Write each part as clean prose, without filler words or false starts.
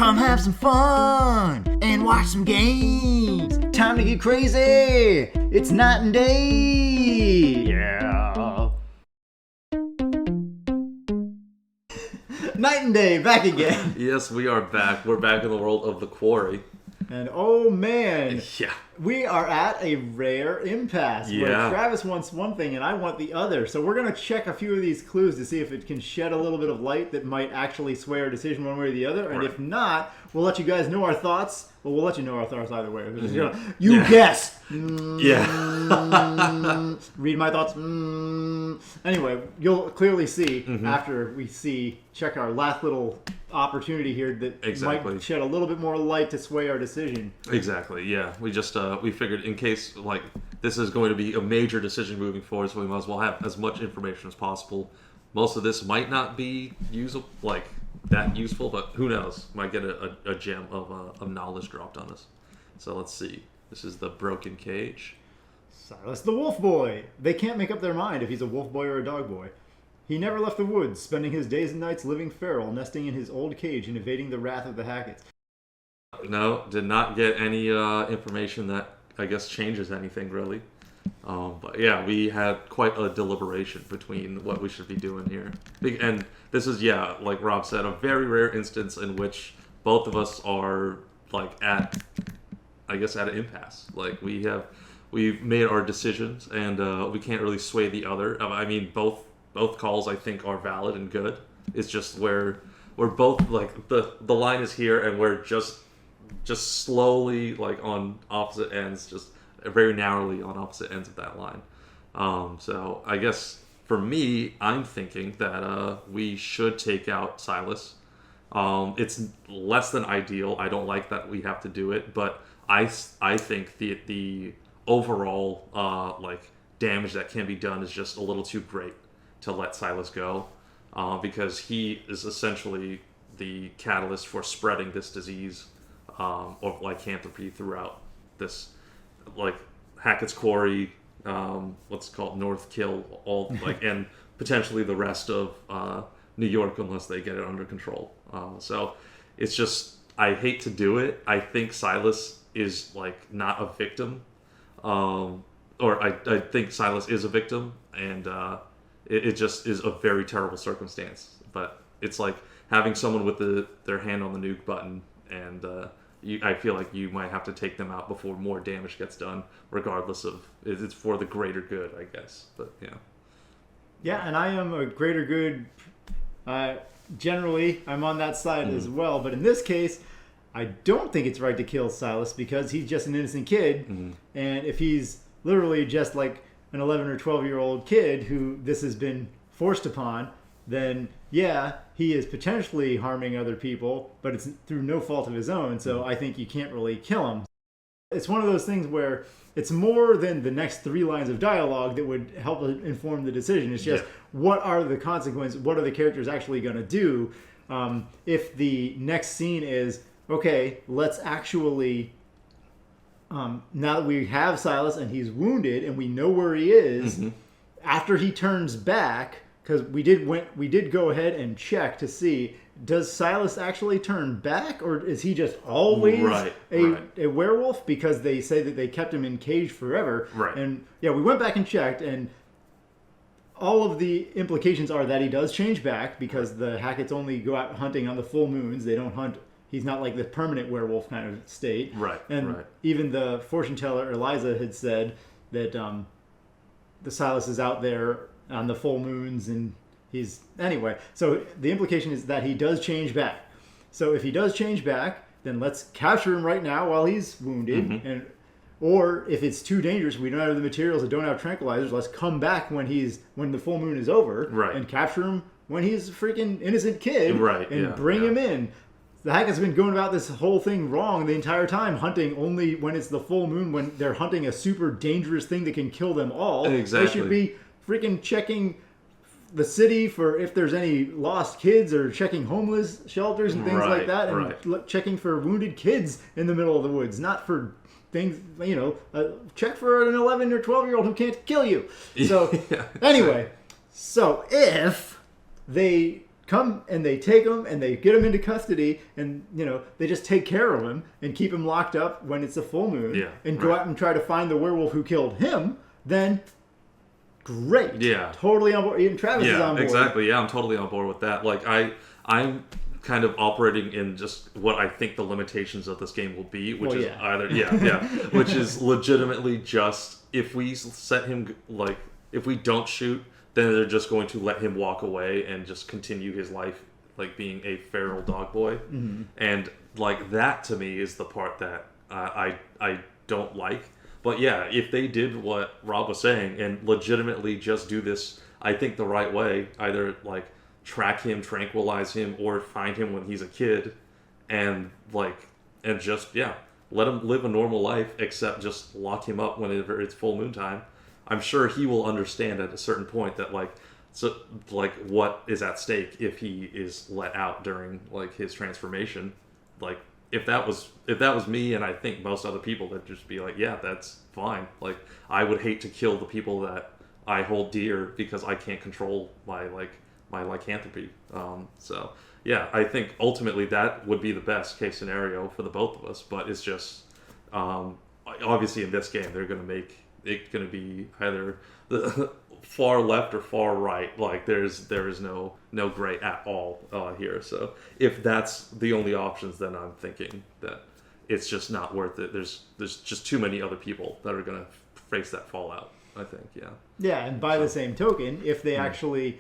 Come have some fun and watch some games. Time to get crazy. It's night and day. Yeah. Night and day, back again. Yes, we are back. We're back in the world of the Quarry. And oh man, Yeah. we are at a rare impasse where Travis wants one thing and I want the other. So we're going to check a few of these clues to see if it can shed a little bit of light that might actually sway our decision one way or the other. And if not, we'll let you guys know our thoughts. Well, we'll let you know our thoughts either way. You guess. Yeah. Read my thoughts. Anyway, you'll clearly see after we check our last little opportunity here that might shed a little bit more light to sway our decision. Exactly. Yeah. We just we figured in case like this is going to be a major decision moving forward, so we might as well have as much information as possible. Most of this might not be usable, like that useful, but who knows? Might get a gem of knowledge dropped on us. So let's see. This is the broken cage. Silas the wolf boy. They can't make up their mind if he's a wolf boy or a dog boy. He never left the woods, spending his days and nights living feral, nesting in his old cage and evading the wrath of the Hacketts. No, did not get any information that I guess changes anything really. But yeah, we had quite a deliberation between what we should be doing here. And this is, like Rob said, a very rare instance in which both of us are like at an impasse. Like we've made our decisions and we can't really sway the other. I mean, both calls I think are valid and good. It's just where we're both like the line is here and we're just slowly like on opposite ends, just very narrowly on opposite ends of that line. So I guess for me, I'm thinking that we should take out Silas. It's less than ideal. I don't like that we have to do it, but I think the overall like damage that can be done is just a little too great to let Silas go, because he is essentially the catalyst for spreading this disease of lycanthropy throughout this, like Hackett's Quarry, what's it called, North Kill, all like, and potentially the rest of New York unless they get it under control. So it's just, I hate to do it. I think Silas is like not a victim, or I think Silas is a victim, and it just is a very terrible circumstance. But it's like having someone with their hand on the nuke button, and I feel like you might have to take them out before more damage gets done, regardless of it's for the greater good, I guess. But yeah. Yeah, and I am a greater good. Generally, I'm on that side as well. But in this case, I don't think it's right to kill Silas because he's just an innocent kid, and if he's literally just like an 11 or 12-year-old kid who this has been forced upon, then yeah, he is potentially harming other people, but it's through no fault of his own, so I think you can't really kill him. It's one of those things where it's more than the next 3 lines of dialogue that would help inform the decision. It's just, what are the consequences? What are the characters actually going to do? If the next scene is, okay, let's actually... now that we have Silas and he's wounded and we know where he is, after he turns back, because we did go ahead and check to see, does Silas actually turn back, or is he just always a werewolf? Because they say that they kept him in cage forever. Right. And yeah, we went back and checked, and all of the implications are that he does change back because the Hacketts only go out hunting on the full moons. They don't hunt. He's not like the permanent werewolf kind of state. Right. And even the fortune teller, Eliza, had said that the Silas is out there on the full moons, and he's... Anyway, so the implication is that he does change back. So if he does change back, then let's capture him right now while he's wounded. Or if it's too dangerous, we don't have the materials and don't have tranquilizers, let's come back when the full moon is over and capture him when he's a freaking innocent kid and bring him in. The Hackett's been going about this whole thing wrong the entire time, hunting only when it's the full moon, when they're hunting a super dangerous thing that can kill them all. Exactly. They should be freaking checking the city for if there's any lost kids, or checking homeless shelters and things like that, and checking for wounded kids in the middle of the woods, not for things, check for an 11 or 12-year-old who can't kill you. So anyway, so if they come and they take him and they get him into custody, and they just take care of him and keep him locked up when it's a full moon, and go out and try to find the werewolf who killed him, then great. Yeah. Totally on board. Even Travis is on board. Exactly. Yeah, I'm totally on board with that. Like, I'm kind of operating in just what I think the limitations of this game will be, which is either, which is legitimately just, if we set him, like, if we don't shoot, then they're just going to let him walk away and just continue his life, like, being a feral dog boy. Mm-hmm. And, like, that to me is the part that I don't like. But yeah, if they did what Rob was saying and legitimately just do this, I think the right way, either like track him, tranquilize him, or find him when he's a kid, and just let him live a normal life, except just lock him up whenever it's full moon time. I'm sure he will understand at a certain point that what is at stake if he is let out during like his transformation. Like, if that was me, and I think most other people, that'd just be like, yeah, that's fine. Like, I would hate to kill the people that I hold dear because I can't control my lycanthropy. So yeah, I think ultimately that would be the best case scenario for the both of us. But it's just obviously in this game they're gonna make it gonna be either the far left or far right. Like, there is no gray at all here. So if that's the only options, then I'm thinking that it's just not worth it. There's just too many other people that are gonna face that fallout, I think. Yeah, and by the same token, if they actually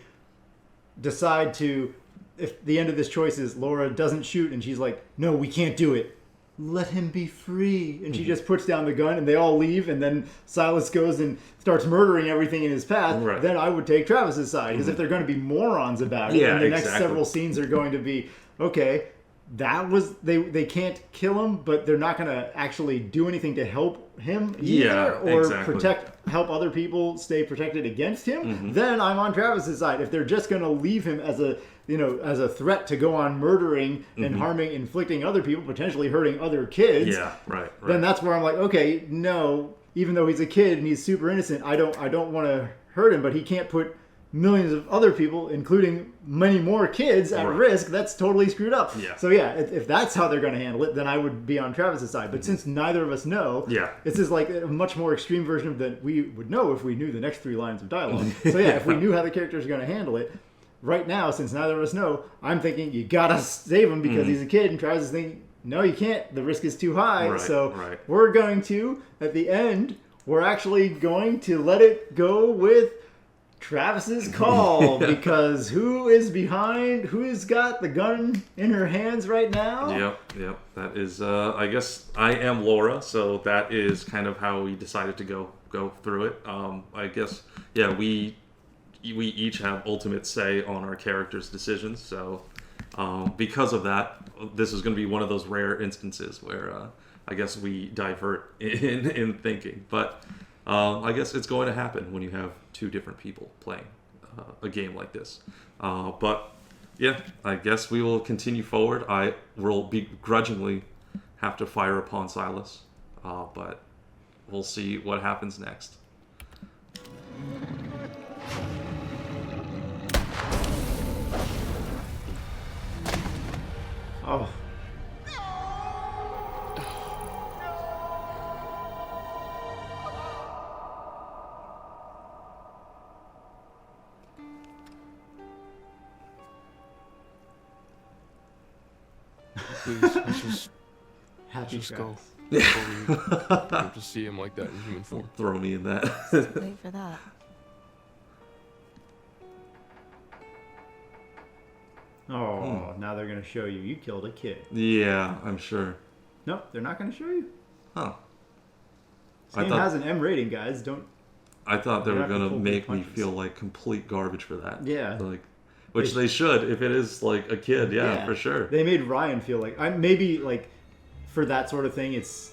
decide to, if the end of this choice is Laura doesn't shoot and she's like, no, we can't do it, let him be free, and she just puts down the gun and they all leave, and then Silas goes and starts murdering everything in his path, then I would take Travis's side, because if they're going to be morons about it, and the next several scenes are going to be, okay, that was, they can't kill him, but they're not going to actually do anything to help him either, or help other people stay protected against him, then I'm on Travis's side. If they're just going to leave him as a threat to go on murdering and harming, inflicting other people, potentially hurting other kids, then that's where I'm like, okay, no, even though he's a kid and he's super innocent, I don't want to hurt him, but he can't put millions of other people, including many more kids, at risk. That's totally screwed up. So if that's how they're going to handle it, then I would be on Travis's side. But since neither of us know, this is like a much more extreme version of that we would know if we knew the next 3 lines of dialogue. So if we knew how the characters are going to handle it, right now, since neither of us know, I'm thinking you gotta save him because he's a kid, and Travis is thinking, no, you can't. The risk is too high. We're going to, at the end, we're actually going to let it go with Travis's call, because who's got the gun in her hands right now? Yep. That is, I guess I am Laura, so that is kind of how we decided to go through it. I guess, we each have ultimate say on our characters' decisions, so because of that, this is going to be one of those rare instances where I guess we divert in thinking, but I guess it's going to happen when you have 2 different people playing a game like this. But yeah, I guess we will continue forward. I will begrudgingly have to fire upon Silas, but we'll see what happens next. Oh. Please, let's just go. Before we to see him like that in human form. Throw me in that. Wait for that. Oh, now they're going to show you killed a kid. Yeah, I'm sure. Nope, they're not going to show you. Huh. This game has an M rating, guys. I thought they were going to make me feel like complete garbage for that. Yeah. Which they should, if it is like a kid, for sure. They made Ryan feel like, maybe like for that sort of thing, it's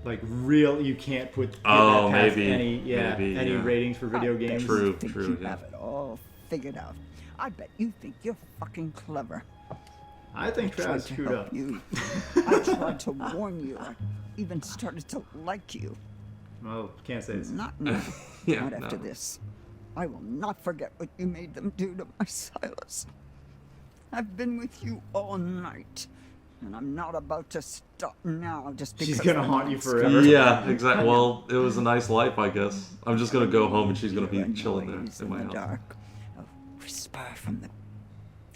like real. You can't put any ratings for video games. True. You have it all figured out. I bet you think you're fucking clever. I think Travis screwed up. I tried to warn you. I even started to like you. Well, can't say this. Not now. Not after this. I will not forget what you made them do to my Silas. I've been with you all night. And I'm not about to stop now just because... She's gonna haunt you forever. Yeah, exactly. Well, it was a nice life, I guess. I'm just gonna go home and she's gonna be chilling there in my house. Dark, a whisper from the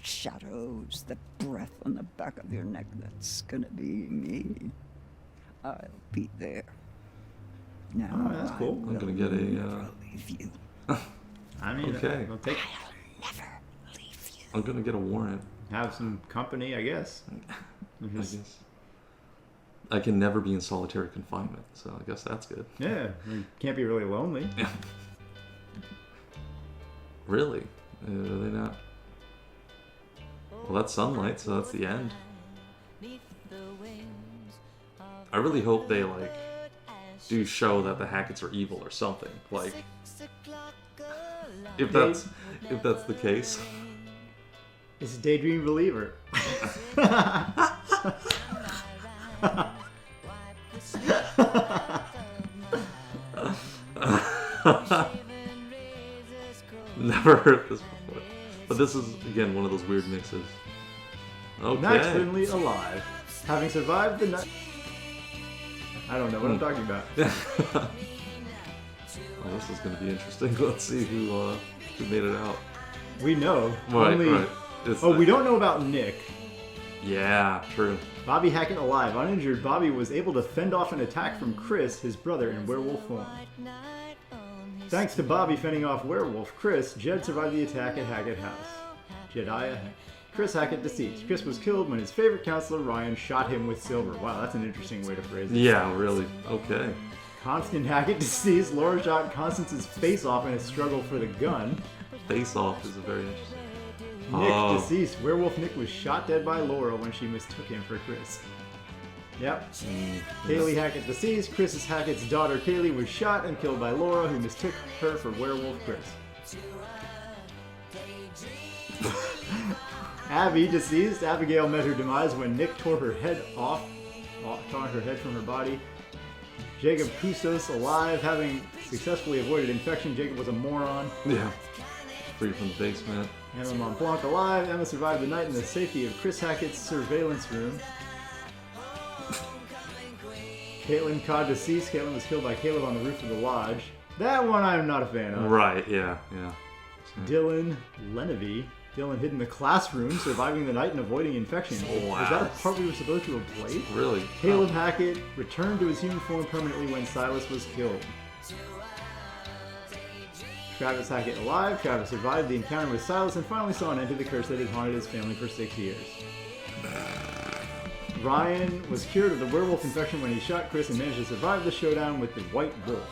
shadows, the breath on the back of your neck. That's gonna be me. I'll be there. Now, Oh, that's cool. I'm gonna get a. Leave you. I mean, Okay. I'll take, I'll never leave you. I'm gonna get a warrant. have some company, I guess. I guess. I can never be in solitary confinement, so I guess that's good. Yeah, you can't be really lonely. Yeah. Really? Are they not? Well, that's sunlight, so that's the end. I really hope they like do show that the Hacketts are evil or something. Like, if that's the case. It's a daydream believer. Never heard this before. But this is, again, one of those weird mixes. Okay. Naturally alive. Having survived the night... I don't know what I'm talking about. Well, this is going to be interesting. Let's see who made it out. We know. Right, only... right. We don't know about Nick. Yeah, true. Bobby Hackett alive. Uninjured, Bobby was able to fend off an attack from Chris, his brother, in werewolf form. Thanks to Bobby fending off werewolf Chris, Jed survived the attack at Hackett House. Jediah Hackett. Chris Hackett deceased. Chris was killed when his favorite counselor Ryan shot him with silver. Wow, that's an interesting way to phrase it. Yeah, really. Okay. Constant Hackett deceased. Laura shot Constance's face off in a struggle for the gun. Face off is a very interesting. Nick deceased. Werewolf Nick was shot dead by Laura when she mistook him for Chris. Yep. Kaylee Hackett deceased. Chris's Hackett's daughter Kaylee was shot and killed by Laura, who mistook her for werewolf Chris. Abby deceased. Abigail met her demise when Nick tore her head from her body. Jacob Kustos alive, having successfully avoided infection. Jacob was a moron. Yeah. Free from the basement. Emma Montblanc alive. Emma survived the night in the safety of Chris Hackett's surveillance room. Caitlin Codd deceased. Caitlin was killed by Caleb on the roof of the lodge. That one I'm not a fan of. Right, yeah. Dylan Lenevy. Dylan hid in the classroom, surviving the night and avoiding infection. Oh, wow. Is that a part we were supposed to have played? Really? Caleb Hackett returned to his human form permanently when Silas was killed. Travis Hackett alive. Travis survived the encounter with Silas and finally saw an end to the curse that had haunted his family for 6 years. Ryan was cured of the werewolf infection when he shot Chris and managed to survive the showdown with the White Wolf.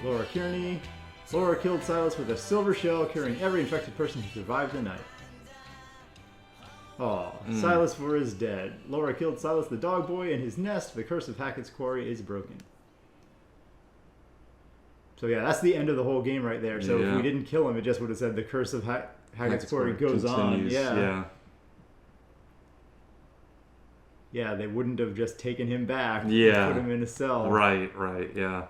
Laura Kearney. Laura killed Silas with a silver shell, curing every infected person who survived the night. Silas for is dead. Laura killed Silas the dog boy in his nest. The curse of Hackett's Quarry is broken. So yeah, that's the end of the whole game right there. So if we didn't kill him, it just would have said the curse of Hackett's Quarry goes on. Yeah. Yeah, they wouldn't have just taken him back. Yeah. And put him in a cell. Right, yeah.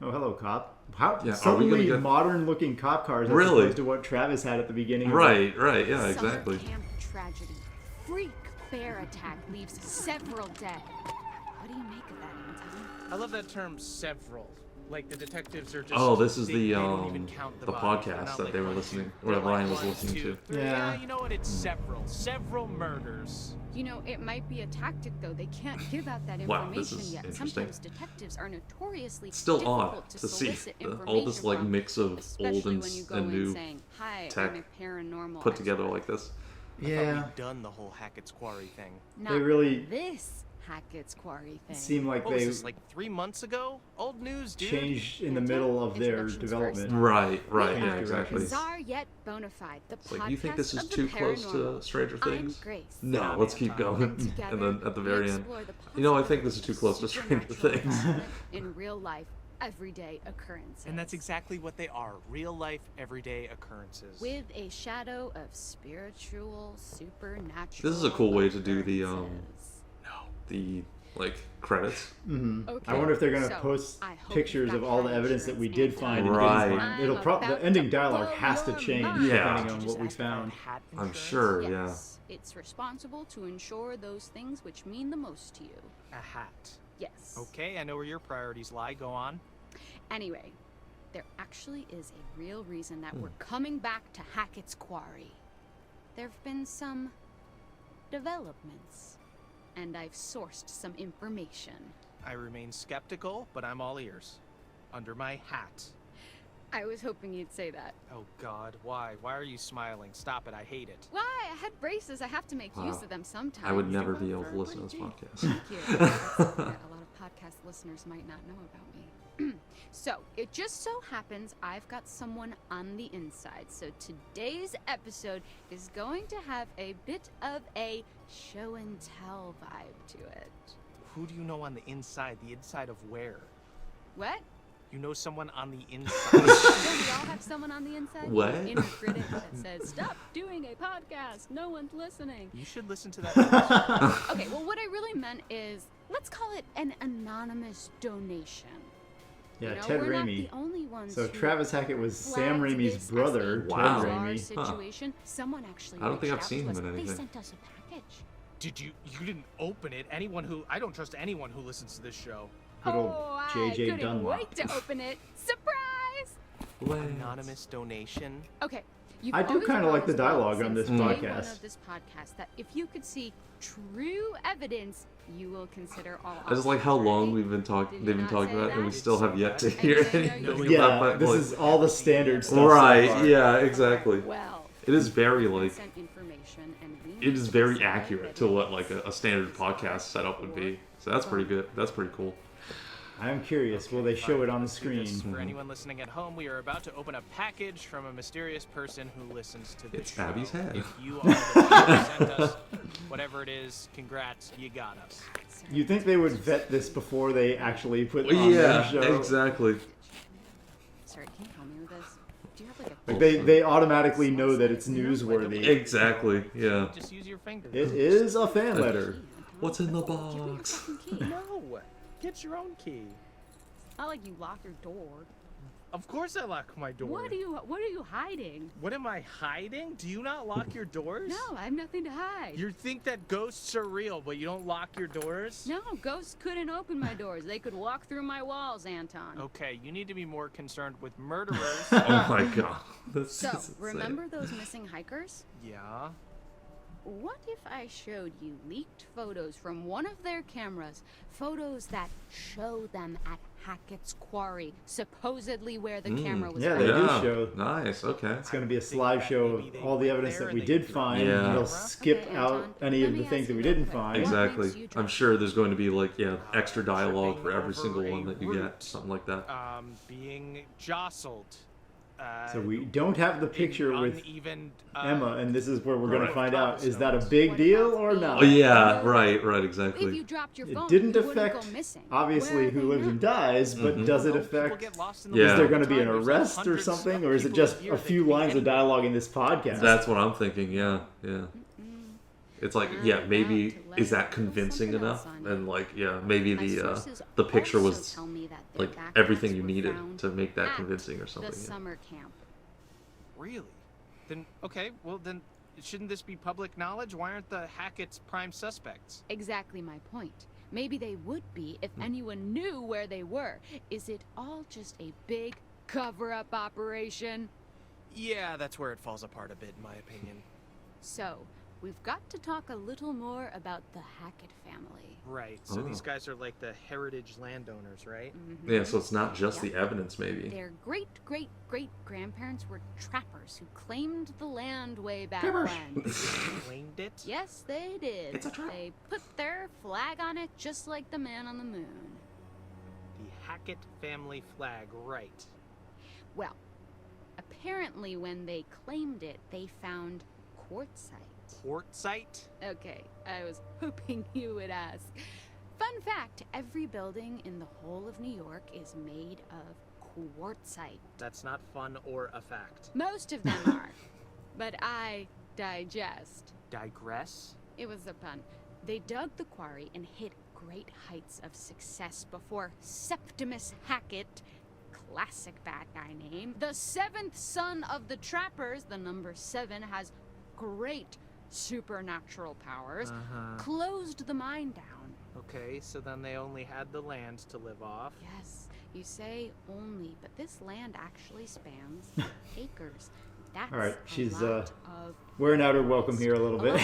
Oh, hello, cop. How Yeah, suddenly get... modern-looking cop cars as Really? opposed to what Travis had at the beginning. Right, yeah, exactly. Summer camp tragedy. Freak bear attack leaves several dead. What do you make of that, Anton? I love that term, several. Like the detectives are just. Oh, this is they don't even count the bodies. They're podcast not that like they were one, listening, two. or They're Ryan like was listening 1, 2, to. 3. Yeah. You know what? It's several murders. You know, it might be a tactic, though. They can't give out that Wow, information this is yet. interesting. Sometimes detectives are notoriously It's still difficult odd to to see solicit all this like information mix of from, old especially and, when you go and in new saying, "Hi, tech I'm a paranormal put together expert." like this. I thought Yeah. we'd done the whole Hackett's Quarry thing. Not They really this Hackett's Quarry thing. seem like What was they this, like 3 months ago? Old news, dude. changed in the middle of their Introductions development. Right, We yeah, are exactly. Bizarre Yet Bonafide, the It's like, you think podcast this is of the too close to paranormal. Stranger I'm Things? Grace. No, let's keep going. Together, And then at the we very end, explore the you know, I think this is too possibilities close to of Stranger supernatural Things. phenomena in real life, everyday occurrences. And that's exactly what they are. Real life, everyday occurrences. With a shadow of spiritual, supernatural. This is a cool way to do the occurrences. like credits. I wonder if they're going to so post I hope pictures you've of got all the car evidence that we insurance did and find and Right. didn't find. I'm The about ending to dialogue blow has to your change mind. Yeah. depending on Just what we ask about found. hat I'm insurance? sure, yeah. Yes, it's responsible to ensure those things which mean the most to you. A hat. Yes. Okay, I know where your priorities lie. Go on. Anyway, there actually is a real reason that we're coming back to Hackett's Quarry. There have been some developments, and I've sourced some information. I remain skeptical, but I'm all ears. Under my hat. I was hoping you'd say that. Oh God, why? Why are you smiling? Stop it, I hate it. Why? I had braces. I have to make use of them sometimes. I would never be able to listen to this podcast. Thank you. That's something that a lot of podcast listeners might not know about me. So, it just so happens I've got someone on the inside. So, today's episode is going to have a bit of a show and tell vibe to it. Who do you know on the inside? The inside of where? What? You know someone on the inside? Don't we all have someone on the inside? What? An inner critic that says, stop doing a podcast. No one's listening. You should listen to that episode. Okay, well, what I really meant is, let's call it an anonymous donation. Yeah, You know, Ted we're not Raimi. the only ones So who Travis Hackett was Sam flagged Raimi's this as brother, a Ted Wow. bizarre Raimi. Huh. situation. Someone actually I don't think reached I've seen out him to in us. anything. They sent us a package. Did you didn't open it? I don't trust anyone who listens to this show. Good old I J.J. couldn't Dunlop. wait to open it. Surprise! Anonymous donation. Okay. You've I do always kinda like the promised me dialogue on since this day one podcast. of this podcast that if you could see true evidence, you will consider all I just like how options, long right? we've been Did you they've been not talking say about it, and we that? still have yet to And hear then anything there you about Yeah, that. this Like, is all the standard stuff. so right. far. Yeah, exactly. Well, It is very you like sent information and we it need is to very decide accurate to whether what it like a is standard podcast setup would be. So that's pretty good. That's pretty cool. I'm curious, will they show it on the Let's do this. screen? For anyone listening at home, we are about to open a package from a mysterious person who listens to this It's show. Abby's head. If you are the one who sent us whatever it is, congrats, you got us. You think they would vet this before they actually put on their Yeah, show? exactly. Sorry, can you help me with this? Do you have like a Like they automatically know that it's newsworthy. Exactly. Yeah. Just use your finger. It is a fan letter. What's in the Give me your box? fucking key. No, get your own key. Not like you lock your door. Of course I lock my door. What are you hiding? What am I hiding? Do you not lock your doors? No, I have nothing to hide. You think that ghosts are real, but you don't lock your doors? No, ghosts couldn't open my doors. They could walk through my walls, Anton. Okay, you need to be more concerned with murderers. Oh my god. That's So, insane. remember those missing hikers? Yeah. What if I showed you leaked photos from one of their cameras? Photos that show them at Hackett's Quarry, supposedly where the camera was Yeah, found. they do Yeah. show. Nice. Okay. It's going to be a think slideshow that maybe of they all the went evidence there that and we they did did find. Yeah. They'll Okay, skip out Anton, any let of me the things ask that you we real didn't quick. find. What Exactly. makes you I'm drunk? sure there's going to be like extra dialogue Tripping for every over single a one that you root. get, something like that. Being jostled. So we don't have the picture in with uneven, Emma, and this is where we're going Right. to find out. Is that a Cobblestones. big What deal about or the- not? Oh yeah, right, If exactly. you dropped your It phone, didn't you wouldn't affect, go missing. obviously, Where are who they lives now? and dies, but Mhm. does it Well, people affect? get lost in the Yeah. Is woods there all going the to be an time. There's arrest or hundreds something, of or is it people just here a that few could be lines of anywhere. dialogue in this podcast? That's what I'm thinking. Yeah, yeah. It's like, yeah, I'm maybe about to let is that you know convincing something enough? else on you. And like, yeah, maybe My the sources picture also was tell me that their like backpacks everything you were needed found to make that at convincing or something. The yeah. summer camp. Really? Then, okay, well then, shouldn't this be public knowledge? Why aren't the Hackett's prime suspects? Exactly my point. Maybe they would be if anyone knew where they were. Is it all just a big cover-up operation? Yeah, that's where it falls apart a bit, in my opinion. So, we've got to talk a little more about the Hackett family. Right, so these Oh. guys are like the heritage landowners, right? Yeah, so it's not just Yeah. the evidence, maybe. Their great-great-great-grandparents were trappers who claimed the land way back Trappers. when. Claimed it? Yes, they did. It's a trap. They put their flag on it just like the man on the moon. The Hackett family flag, right. Well, apparently when they claimed it, they found quartzite. Quartzite? Okay, I was hoping you would ask. Fun fact, every building in the whole of New York is made of quartzite. That's not fun or a fact. Most of them are, but I digest. Digress? It was a pun. They dug the quarry and hid great heights of success before Septimus Hackett, classic bad guy name, the 7th son of the trappers, the number 7, has great supernatural powers, closed the mine down. Okay, so then they only had the land to live off. Yes, you say only, but this land actually spans acres. That's All right, she's lot of wearing out her welcome here a little bit.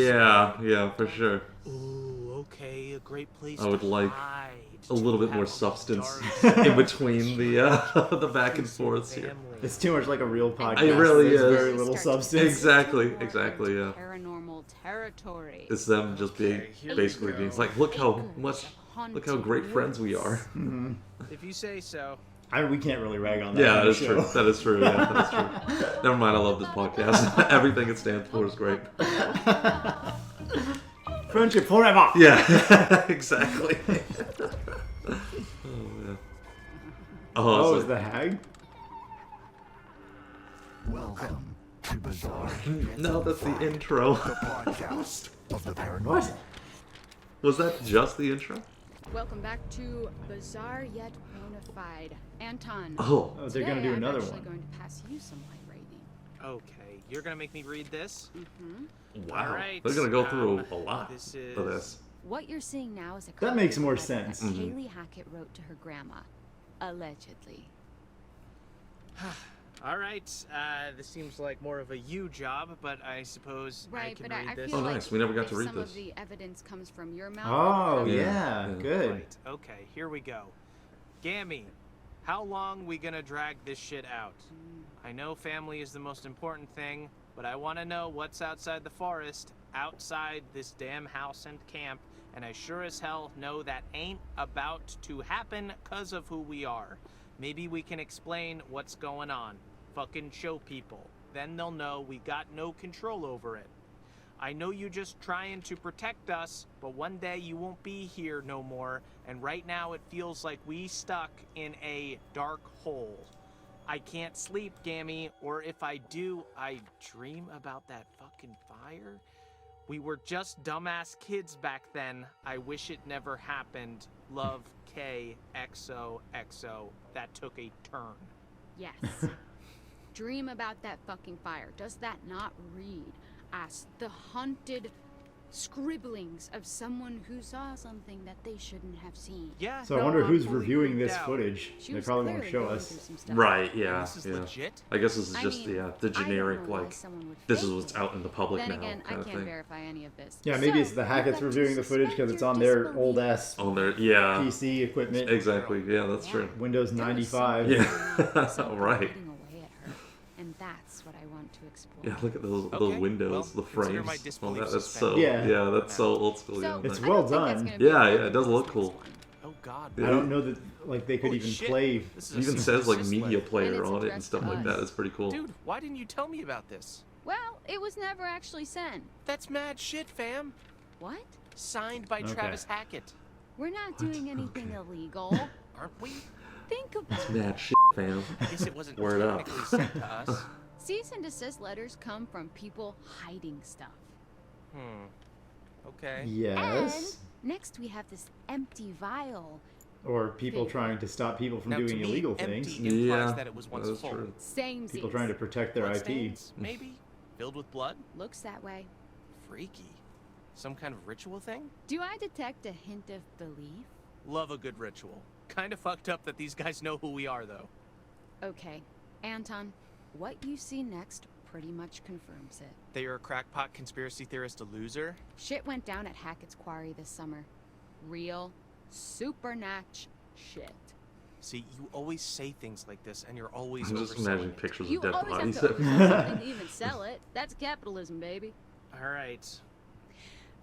Yeah, for sure. Ooh, okay, a great place I would to like hide, a little to bit more have substance dark in between the back and forths here. family. It's too much like a real podcast. It really There's is. very little substance. Exactly, More exactly, into yeah. Paranormal territory. It's them just being Okay, here we basically go. being like, look how Acres much, of look how great haunted friends we woods. are. If you say so. We can't really rag on that. Yeah, on that the is show. true. That is true. Yeah, that is true. Never mind. I love this podcast. Everything it stands for is great. Friendship forever. Yeah, exactly. Oh man. Oh, so- is the hag? Welcome to Bizarre No, that's the intro. Podcast of the Paranormal. What? Was that just the intro? Welcome back to Bizarre Yet Bonafide. Anton. Oh, Oh, they're gonna do today another I'm actually one. going to pass you some light rating. Okay, you're gonna make me read this? wow. Alright, They're gonna go through a lot this for is- this. What you're seeing now is a That makes copy more of a letter sense. that Mhm. Kaylee Hackett wrote to her grandma, allegedly. Alright, this seems like more of a you job, but I suppose I Right, can but read I this. feel Oh, like nice. We never got if to read some this. of the evidence comes from your mouth. Oh, Yeah. yeah. Yeah. Good. Right, okay, here we go. Gammy, how long we gonna drag this shit out? I know family is the most important thing, but I want to know what's outside the forest, outside this damn house and camp, and I sure as hell know that ain't about to happen 'cause of who we are. Maybe we can explain what's going on. Fucking show people. Then they'll know we got no control over it. I know you just trying to protect us, but one day you won't be here no more, and right now it feels like we stuck in a dark hole. I can't sleep, Gammy, or if I do, I dream about that fucking fire. We were just dumbass kids back then. I wish it never happened. Love, K, XOXO. That took a turn. Yes. Dream about that fucking fire. Does that not read as the haunted scribblings of someone who saw something that they shouldn't have seen? Yeah. So I no, wonder I'm who's fully reviewing creeped this out. footage. She They was probably won't clearly show going us. through some stuff. Right, yeah, This is yeah. legit? I guess this is I just mean, the I don't generic, know why like, someone would this is fake what's it. out in the public Then now again, I kind of can't thing. verify any of this. Yeah, maybe So, it's the Hackett's you got to reviewing the footage because suspend it's your on their disbelief. old ass Oh, there, yeah. PC equipment. Exactly, yeah, that's true. Windows There was 95. something Yeah. going on, something Right. eating away at her, and that's what I want to explore. Yeah, look at those Okay, windows, well, the consider my frames. disbelief That's so suspended. yeah, that's so old school. So, Yeah, It's I well don't think that's done. gonna be Yeah, a yeah, it does problem look for this cool. one. Oh god. Yeah. I don't know that like they could Holy even shit. play. This is a even super says like assist media letter. And player it's on it and addressed stuff to like that. us. It's pretty cool. Dude, why didn't you tell me about this? Well, it was never actually sent. That's mad shit, fam. What? Signed by Okay. Travis Hackett. We're not doing anything illegal. Aren't we? Think about it. Mad shit, fam. I guess it wasn't Word up. technically sent to us. Cease and desist letters come from people hiding stuff. Okay. Yes. And next we have this empty vial. Or people trying to stop people from Now, to doing me, illegal empty things. implies Yeah, that it was once that is full. true. Same People trying to protect their IP. Bloodstains, maybe? Filled with blood? Looks that way. Freaky. Some kind of ritual thing? Do I detect a hint of belief? Love a good ritual. Kinda fucked up that these guys know who we are, though. Okay, Anton, what you see next pretty much confirms it. That you're a crackpot conspiracy theorist, a loser? Shit went down at Hackett's Quarry this summer. Real, supernatch shit. See, you always say things like this, and you're always I'm just overselling imagining it. pictures You of dead always bodies. have to oversell something to even sell it. That's capitalism, baby. Alright.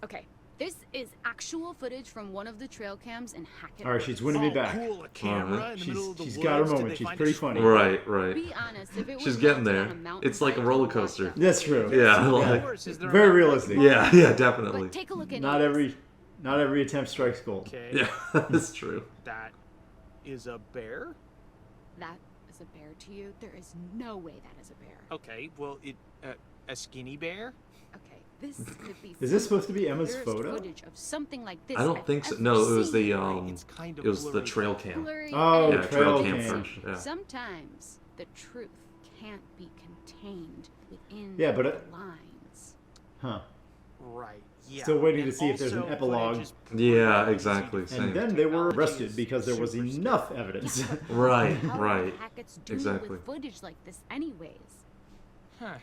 Okay, this is actual footage from one of the trail cams in Hackett. All right, she's winning me back. Cool, a camera Uh-huh. in the middle of the She's woods. got her Did moment. they She's find pretty a funny. Right, right. Be honest, if it was She's getting mounted there. on a mountain It's like a bike, roller I'd watch coaster. that. That's true. Yeah, Of like, course, is there Very a- realistic. yeah, definitely. But take a look at Not these. every attempt strikes gold. Okay. Yeah, that's true. That is a bear? That is a bear to you? There is no way that is a bear. Okay, well, a skinny bear? Okay, This could be Is this supposed to be Emma's first photo? footage of something like this I don't I've think so. ever No, it was seen. the It's kind of it was the blurry. trail cam. Blurry Oh, and trail cam hazy. first, yeah. Sometimes the truth can't be contained within Yeah, but the lines. Huh. Right. Yeah. Still waiting And to see if there's an also epilogue. footage is Yeah, pretty exactly. easy to Same. And then they were Technology arrested is because there was super enough evidence. Right, How do right. Hackett's do Exactly. with footage like this anyways? Huh.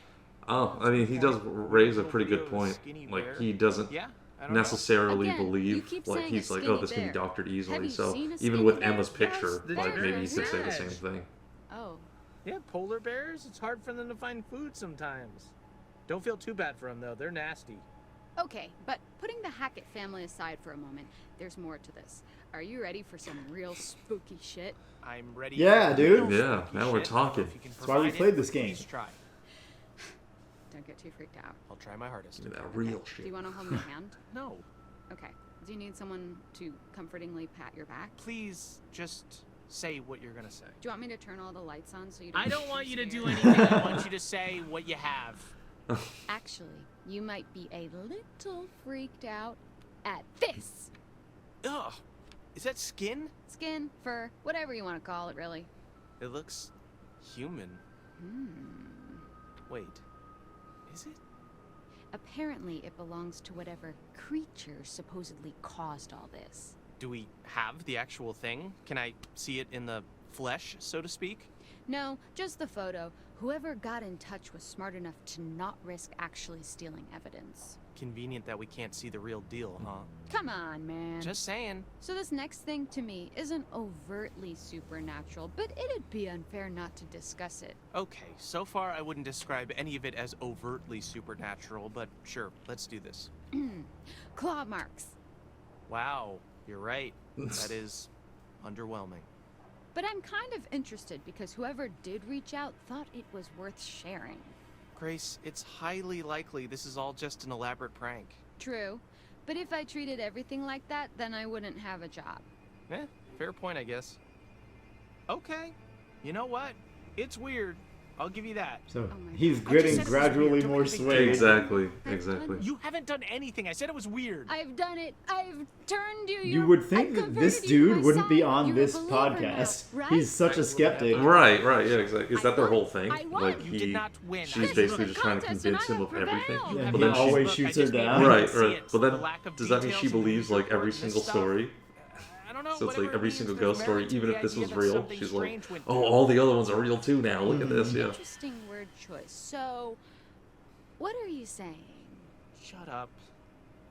Oh, I mean, he does raise a pretty good point. Like, he doesn't Yeah. I don't know. necessarily Again, you believe, keep like, saying he's a like, skinny oh, this can be bear. doctored Have easily. you So seen a even skinny with bear? Emma's picture, Yes, the like, maybe he bears could say the match. same thing. Oh, Yeah, polar bears. It's hard for them to find food sometimes. Don't feel too bad for them though. They're nasty. okay, but putting the Hackett family aside for a moment, there's more to this. Are you ready for some real spooky shit? I'm ready. Yeah, for dude. real Yeah, spooky now we're shit. talking. If you can That's why we provide played it, this game. Please try. Don't get too freaked out. I'll try my hardest. Give me that real Do shit. you want to hold my hand? No, Okay. Do you need someone to comfortingly pat your back? please just say what you're gonna say. Do you want me to turn all the lights on so you don't I don't want you to do scared? anything. I want you to say what you have. Actually, you might be a little freaked out at this. Ugh. Is that skin? Skin, fur, whatever you want to call it, really. It looks human. Wait. Is it? Apparently, it belongs to whatever creature supposedly caused all this. Do we have the actual thing? Can I see it in the flesh, so to speak? No, just the photo. Whoever got in touch was smart enough to not risk actually stealing evidence. Convenient that we can't see the real deal, huh? Come on, man. Just saying. So this next thing to me isn't overtly supernatural, but it'd be unfair not to discuss it. Okay, so far I wouldn't describe any of it as overtly supernatural, but sure, let's do this. Claw marks. Wow, you're right. That is underwhelming. But I'm kind of interested because whoever did reach out thought it was worth sharing. Grace, it's highly likely this is all just an elaborate prank. True. But if I treated everything like that, then I wouldn't have a job. Fair point, I guess. Okay, you know what? It's weird. I'll give you that. So Oh my he's God. I just getting said it was gradually weird. Don't more make a big swayed. Exactly, I've exactly. done You haven't done anything. I said it was weird. I've done it. I've turned you. You would think that this dude wouldn't be on this podcast. He's such a skeptic. Right, right, yeah, exactly. Is that their whole thing? I won. Like, You did not win. she's I basically won. just trying to Contest and convince I him of have everything. prevailed. Yeah, But he then always she, shoots her down. right, See right. it. But The then lack of does that mean details she in the believes news like every reports and single stuff. story? I don't know. So it's whatever like every it means, single there's ghost story, merit to even the if this idea was that real, something she's like, strange went oh, through. all the other ones are real too now. Look at this, yeah. Interesting word choice. So, what are you saying? Shut up.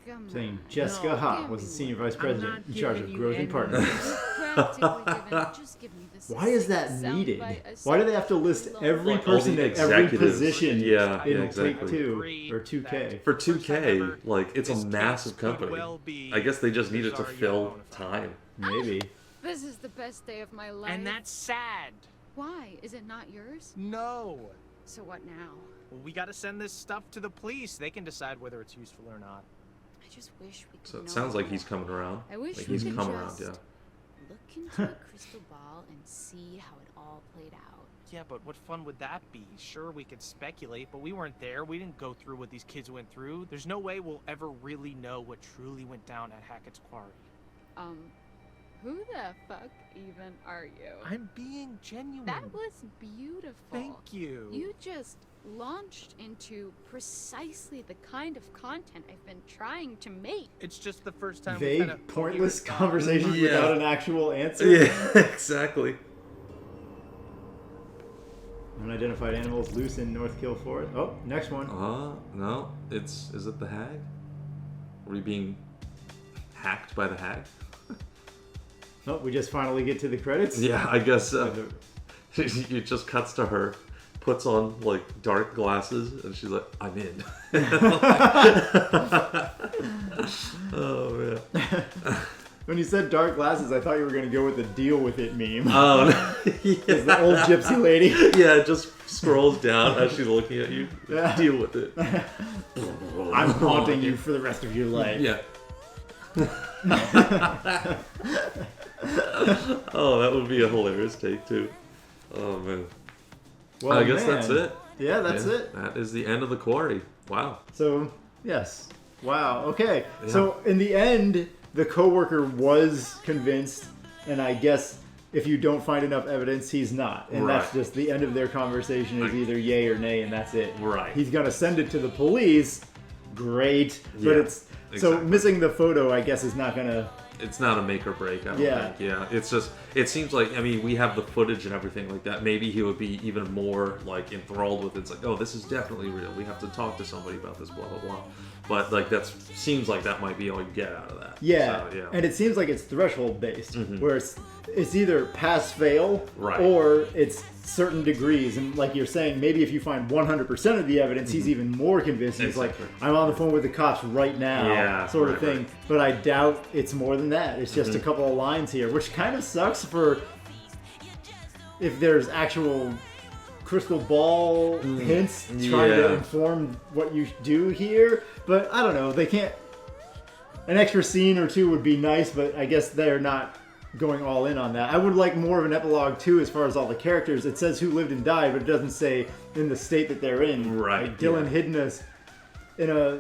Come Saying on. Jessica No, Hott give was the me senior one. vice president in charge of growth and partnerships. Practically given. Just give me this. Why is that succinct needed? soundbite, Why do they have to list every Like, all person the at every executives. position Yeah, in yeah, Take exactly. Two or 2K? For First time 2K, ever, like, it's a this massive case could company. well be I guess they just needed to Bizarre Yet fill Bonafide. time. Maybe. This is the best day of my life. And that's sad. Why? Is it not yours? No. So what now? Well, we gotta send this stuff to the police. They can decide whether it's useful or not. I just wish we could So it know sounds like more. he's coming around. I wish Like, we he's could come around, just yeah. look into a crystal ball and see how it all played out. Yeah, but what fun would that be? Sure, we could speculate, but we weren't there. We didn't go through what these kids went through. There's no way we'll ever really know what truly went down at Hackett's Quarry. Who the fuck even are you? I'm being genuine. That was beautiful. Thank you. You just launched into precisely the kind of content I've been trying to make. It's just the first time we've had a Vague, pointless coherent conversations Yeah. without an actual answer. Yeah, exactly. Unidentified animals loose in North Kill Forest. Oh, next one. No, is it the hag? Are we being hacked by the hag? Oh, we just finally get to the credits. Yeah, I guess so. It just cuts to her, puts on like dark glasses, and she's like, "I'm in." Oh man. When you said dark glasses, I thought you were going to go with the deal with it meme. Oh no. It's the old gypsy lady. Yeah, it just scrolls down as she's looking at you. Yeah. Deal with it. I'm haunting you for the rest of your life. Yeah. Oh, that would be a hilarious take too. Oh man. Well, I guess man. that's it. Yeah, that's Yeah, it. That is the end of the Quarry. Wow. So Yes. Wow. Okay. Yeah. So in the end, the coworker was convinced, and I guess if you don't find enough evidence, he's not. And that's just the end of their conversation is either yay or nay, and that's it. Right. He's going to send it to the police. Great. But it's... So missing the photo, I guess, is not going to... It's not a make or break, I don't think. Yeah. It's just... It seems like... I mean, we have the footage and everything like that. Maybe he would be even more, like, enthralled with it. It's like, oh, this is definitely real. We have to talk to somebody about this, blah, blah, blah. But, like, that seems like that might be all you get out of that. Yeah. So, yeah. And it seems like it's threshold-based, where it's either pass-fail right. or it's certain degrees. And like you're saying, maybe if you find 100% of the evidence, he's even more convinced. He's like, I'm on the phone with the cops right now, sort of thing. Right. But I doubt it's more than that. It's just a couple of lines here, which kind of sucks for if there's actual crystal ball hints trying to inform what you do here. But I don't know. They can't... An extra scene or two would be nice, but I guess they're not going all in on that. I would like more of an epilogue too as far as all the characters. It says who lived and died, but it doesn't say in the state that they're in. Right. Like Dylan hidden us in a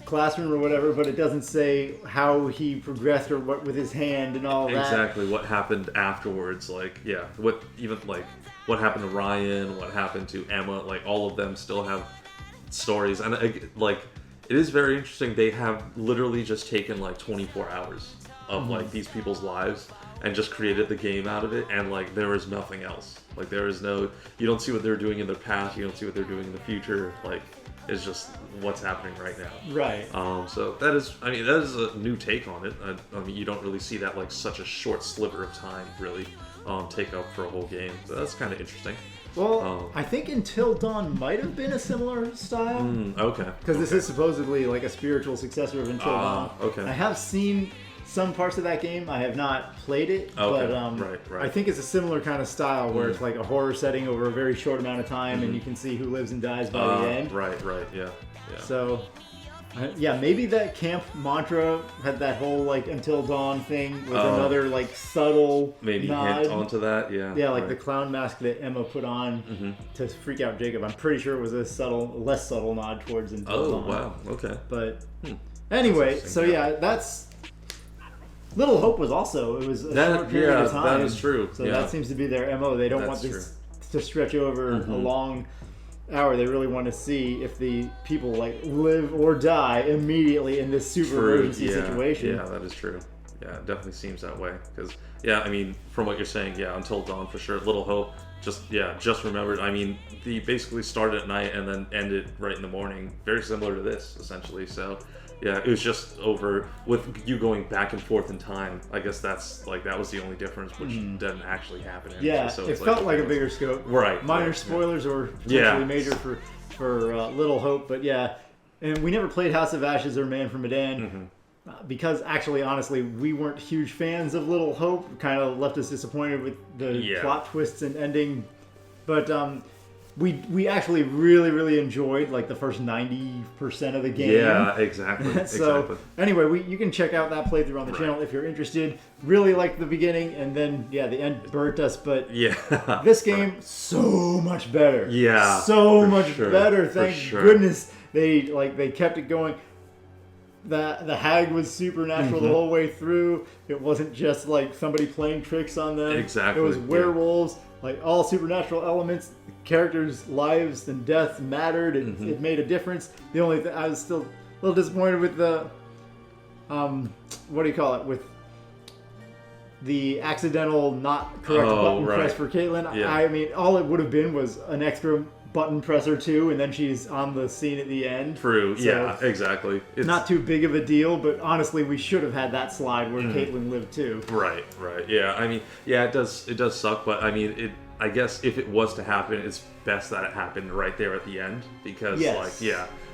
classroom or whatever, but it doesn't say how he progressed or what with his hand and all that. Exactly. What happened afterwards. Like, yeah. What happened to Ryan, what happened to Emma, like all of them still have stories. And like, it is very interesting. They have literally just taken like 24 hours of like these people's lives and just created the game out of it, and like there is nothing else. Like there is no, you don't see what they're doing in their past, you don't see what they're doing in the future. Like it's just what's happening right now. Right. So that is a new take on it. I mean, you don't really see that like such a short sliver of time really take up for a whole game. So that's kind of interesting. Well, I think Until Dawn might have been a similar style. Okay. Because this is supposedly like a spiritual successor of Until Dawn. Okay. I have seen some parts of that game. I have not played it, but right. I think it's a similar kind of style where it's like a horror setting over a very short amount of time, and you can see who lives and dies by the end. Right, yeah. So, maybe that camp mantra had that whole like Until Dawn thing with another like subtle maybe nod. hint onto that, yeah. Like the clown mask that Emma put on to freak out Jacob. I'm pretty sure it was a less subtle nod towards Until Dawn. Oh wow, okay. But anyway, so that's. Little Hope was also, it was a short period of time. That is true. So that seems to be their MO. They don't want this to stretch over a long hour. They really want to see if the people like live or die immediately in this super emergency situation. Yeah, that is true. Yeah, it definitely seems that way. Because, I mean, from what you're saying, Until Dawn for sure. Little Hope, just remembered. I mean, they basically started at night and then ended right in the morning. Very similar to this, essentially. So... yeah, it was just over with you going back and forth in time. I guess that's like that was the only difference, which didn't actually happen. Anyway, yeah, so it felt like a bigger scope. Right. Minor spoilers or potentially major for Little Hope, but and we never played House of Ashes or Man from Medan because actually, honestly, we weren't huge fans of Little Hope. Kind of left us disappointed with the plot twists and ending, but. We actually really, really enjoyed like the first 90% of the game. Yeah, exactly. So anyway, you can check out that playthrough on the channel if you're interested. Really liked the beginning, and then the end burnt us. But this game so much better. Yeah, so much better. Thank goodness they kept it going. The hag was supernatural the whole way through. It wasn't just like somebody playing tricks on them. Exactly. It was werewolves. Like all supernatural elements, characters' lives and deaths mattered. It made a difference. The only thing I was still a little disappointed with the, what do you call it? With the accidental not correct button press for Caitlin. Yeah. I mean, all it would have been was an extra button press or two, and then she's on the scene at the end. True. So exactly. It's not too big of a deal, but honestly, we should have had that slide where Caitlin lived too. Right. Yeah. I mean, it does suck, but I mean, I guess if it was to happen, it's best that it happened right there at the end because,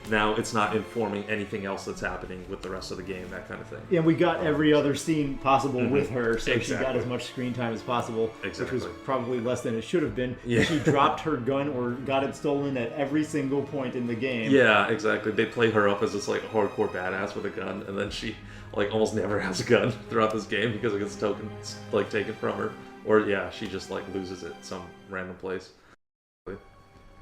now it's not informing anything else that's happening with the rest of the game, that kind of thing. And we got every other scene possible with her, so she got as much screen time as possible, which was probably less than it should have been. Yeah. She dropped her gun or got it stolen at every single point in the game. Yeah, exactly. They play her up as this like hardcore badass with a gun, and then she like almost never has a gun throughout this game because it gets taken from her, or she just like loses it some random place.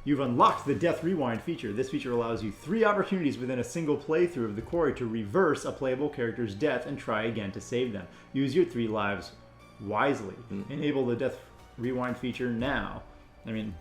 You've unlocked the Death Rewind feature. This feature allows you 3 opportunities within a single playthrough of the Quarry to reverse a playable character's death and try again to save them. Use your 3 lives wisely. Enable the Death Rewind feature now. I mean,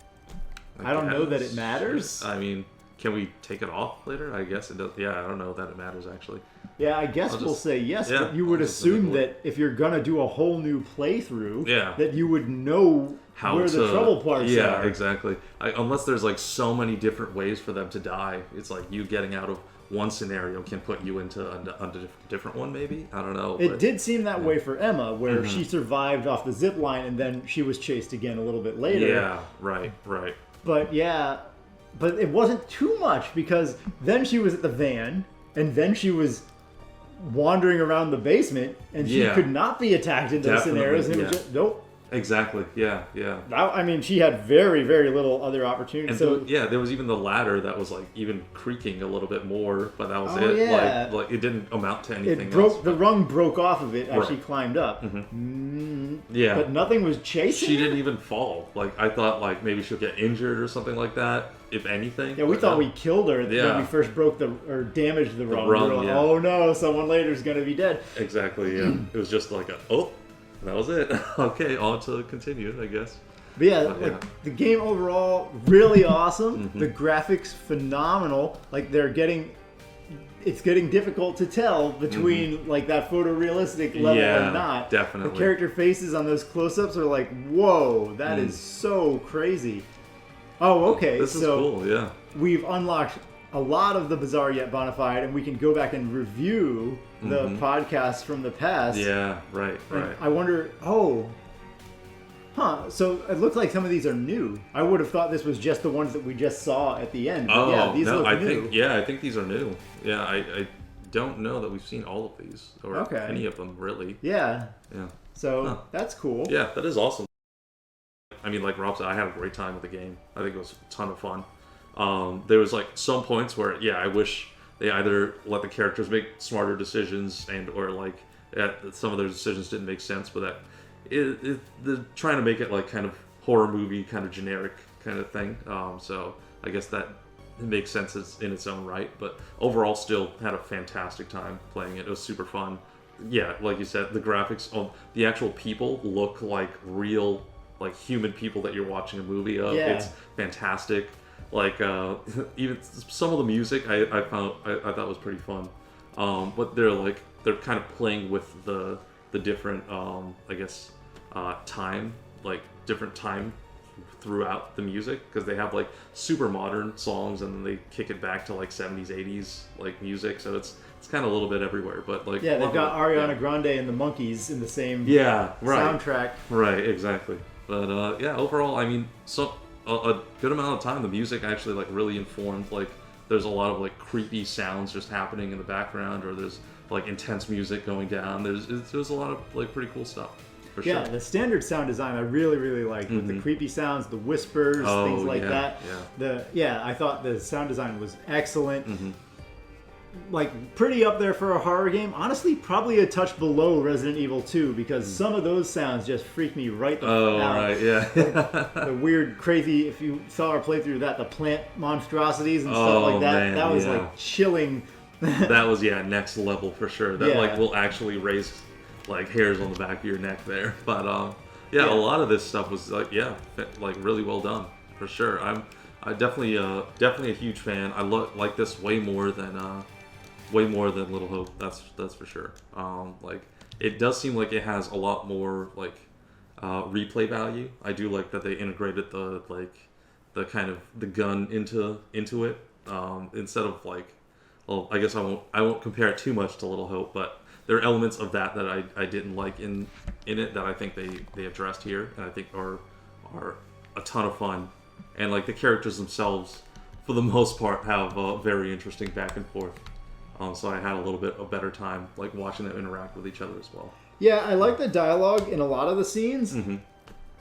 I don't know that it matters. I mean, can we take it off later? I guess it does. Yeah, I don't know that it matters actually. Yeah, I guess we'll say yes, but you would assume that if you're going to do a whole new playthrough, that you would know where the trouble parts are. Yeah, exactly. Unless there's like so many different ways for them to die. It's like you getting out of one scenario can put you into a different one, maybe? I don't know. It did seem that way for Emma, where she survived off the zip line and then she was chased again a little bit later. Yeah, right. But but it wasn't too much, because then she was at the van and then she was wandering around the basement and she could not be attacked in those scenarios. And it was just, nope. Exactly. Yeah. I mean, she had very, very little other opportunities. And there was even the ladder that was like even creaking a little bit more, but that was it. Yeah. Like it didn't amount to anything else. else. The rung broke off of it as she climbed up. Yeah. But nothing was chasing She her? didn't even fall. Like I thought, like maybe she'll get injured or something like that. If anything. Yeah, we thought we killed her when we first broke or damaged the rung. We were like, oh no, someone later is going to be dead. Exactly. Yeah. It was just like that was it. Okay, on to continue, I guess. But the game overall, really awesome. The graphics, phenomenal. Like it's getting difficult to tell between like that photorealistic level and not. Definitely. The character faces on those close-ups are like, whoa, that is so crazy. Oh, okay. This is cool, yeah. We've unlocked a lot of the Bizarre Yet Bonafide, and we can go back and review the podcasts from the past. Yeah, right. I wonder, so it looks like some of these are new. I would have thought this was just the ones that we just saw at the end. But yeah, these look new. I think these are new. Yeah, I don't know that we've seen all of these, or any of them, really. Yeah. Yeah. So, that's cool. Yeah, that is awesome. I mean, like Rob said, I had a great time with the game. I think it was a ton of fun. There was like some points where, I wish they either let the characters make smarter decisions or like some of their decisions didn't make sense, but that they're trying to make it like kind of horror movie, kind of generic kind of thing. So I guess that it makes sense in its own right. But overall, still had a fantastic time playing it. It was super fun. Yeah, like you said, the graphics, the actual people look like real, like human people that you're watching a movie of. Yeah. It's fantastic. Like even some of the music I thought was pretty fun. But they're kind of playing with the different time, like different time throughout the music, because they have like super modern songs and then they kick it back to like 70s 80s like music, so it's kind of a little bit everywhere. But like they've got Ariana Grande and the Monkees in the same soundtrack. Right, exactly. But overall, I mean, a good amount of time the music actually like really informed. Like there's a lot of like creepy sounds just happening in the background, or there's like intense music going down. There's a lot of like pretty cool stuff. For sure. The standard sound design I really liked, with the creepy sounds, the whispers, things like that. I thought the sound design was excellent. Like pretty up there for a horror game. Honestly, probably a touch below Resident Evil 2, because some of those sounds just freak me right the out. Right, yeah. The weird, crazy, if you saw our playthrough of that, the plant monstrosities and stuff like that. Man, that was like chilling. That was next level for sure. That like will actually raise like hairs on the back of your neck there. But a lot of this stuff was like really well done for sure. I'm definitely a huge fan. I like this way more than Little Hope. That's for sure. Like it does seem like it has a lot more like replay value. I do like that they integrated the kind of the gun into it instead of like. Well, I guess I won't compare it too much to Little Hope, but there are elements of that I didn't like in it that I think they addressed here, and I think are a ton of fun. And like the characters themselves, for the most part, have very interesting back and forth. So I had a little bit of better time like watching them interact with each other as well. Yeah, I like the dialogue in a lot of the scenes.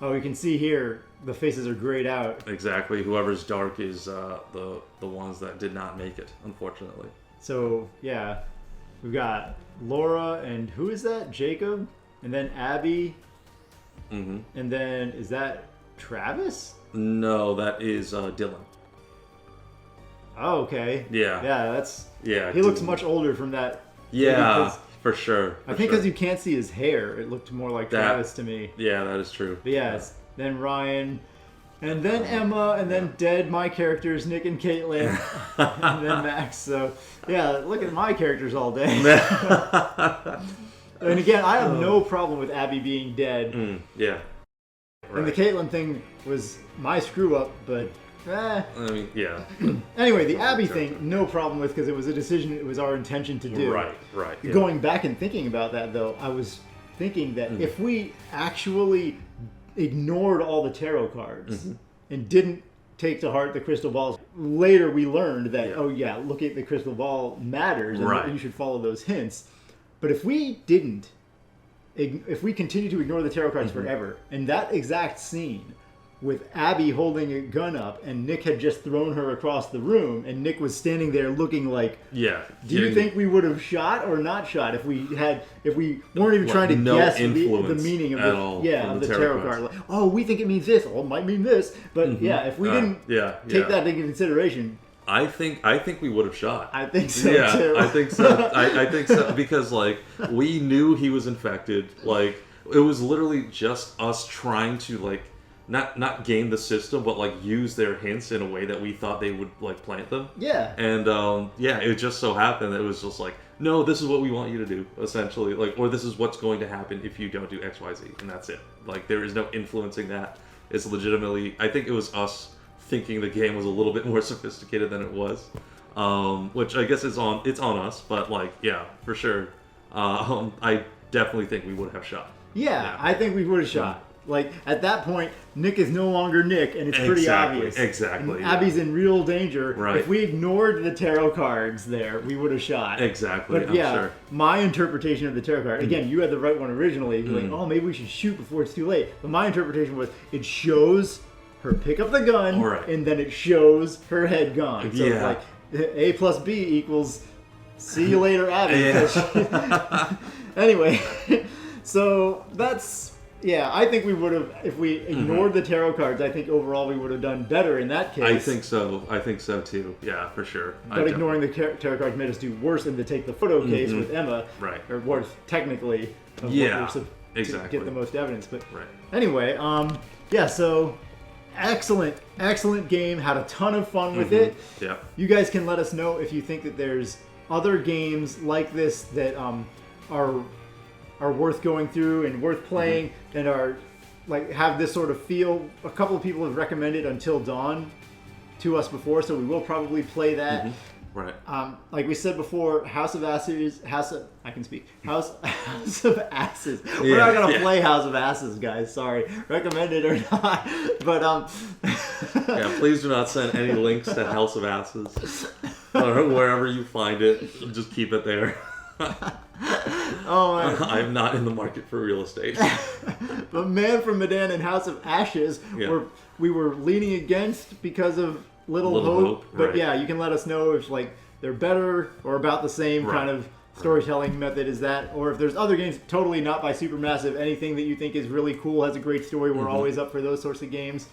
Oh, you can see here the faces are grayed out. Exactly. Whoever's dark is the ones that did not make it, unfortunately. So we've got Laura and who is that? Jacob, and then Abby, and then is that Travis? No, that is Dylan. Oh, okay. Yeah. Yeah, that's... Yeah. He looks Dylan. much older from that. Yeah, Because- for sure. I think because you can't see his hair, it looked more like That- Travis to me. Yeah, that is true. But yeah, it's then Ryan, and then Emma, and then dead my characters, Nick and Caitlin, and then Max. So yeah, look at my characters all day. And again, I have no problem with Abby being dead. Yeah. And the Caitlin thing was my screw up, but I mean, yeah. Anyway, the Abby thing, no problem with, because it was a decision it was our intention to do. Right. Yeah. Going back and thinking about that, though, I was thinking that if we actually ignored all the tarot cards and didn't take to heart the crystal balls, later we learned that, oh yeah, looking at the crystal ball matters, and Right. you should follow those hints. But if we didn't, if we continue to ignore the tarot cards forever, and that exact scene with Abby holding a gun up and Nick had just thrown her across the room and Nick was standing there looking like, Yeah. do you think we would have shot or not shot if we weren't even trying to no guess the influence meaning of at all from the the tarot tarot card? Like, oh, we think it means this. Oh, it might mean this. But yeah, if we didn't take that into consideration, I think we would have shot. I think so yeah, too. I think so. I think so because like we knew he was infected. Like it was literally just us trying to like not game the system, but like use their hints in a way that we thought they would like plant them. Yeah. And it just so happened that it was just like, no, this is what we want you to do, essentially, like, or this is what's going to happen if you don't do X, Y, Z, and that's it. Like there is no influencing that. It's legitimately, I think it was us thinking the game was a little bit more sophisticated than it was, which I guess it's on us, but like yeah, for sure, I definitely think we would have shot. Yeah, I think we would have shot. Like at that point, Nick is no longer Nick, and it's pretty obvious. Exactly. And Abby's in real danger. Right. If we ignored the tarot cards there, we would have shot. Exactly. But I'm sure. my interpretation of the tarot card, again, you had the right one originally. You're like, oh, maybe we should shoot before it's too late. But my interpretation was it shows her pick up the gun, Right. and then it shows her head gone. So Yeah. like A plus B equals see you later, Abby. Yeah. Anyway, so that's... Yeah, I think we would have, if we ignored the tarot cards, I think overall we would have done better in that case. I think so too. Yeah, for sure. But ignoring the tarot cards made us do worse than to take the photo case with Emma. Right. Or worse, technically, of Yeah, what we're exactly. to get the most evidence. But Right. anyway, yeah, so excellent game. Had a ton of fun with it. Yeah. You guys can let us know if you think that there's other games like this that are worth going through and worth playing and are like have this sort of feel. A couple of people have recommended Until Dawn to us before, so we will probably play that. Right. Like we said before, House of Asses. House of Asses. We're Yeah, not gonna yeah. play House of Asses, guys. Sorry, recommended or not. But Yeah, please do not send any links to House of Asses or wherever you find it. Just keep it there. oh man. I'm not in the market for real estate. But Man from Medan and House of Ashes, Yeah. we were leaning against because of Little Hope. But right. yeah, you can let us know if like they're better or about the same Right. kind of storytelling method as that, or if there's other games totally not by Supermassive, anything that you think is really cool, has a great story. We're always up for those sorts of games.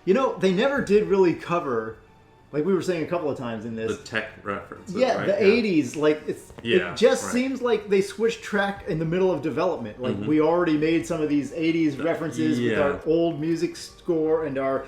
You know, they never did really cover, like we were saying a couple of times in this. The tech references. Yeah, right? the 80s, like it just right. seems like they switched track in the middle of development. Like we already made some of these 80s references with our old music score and our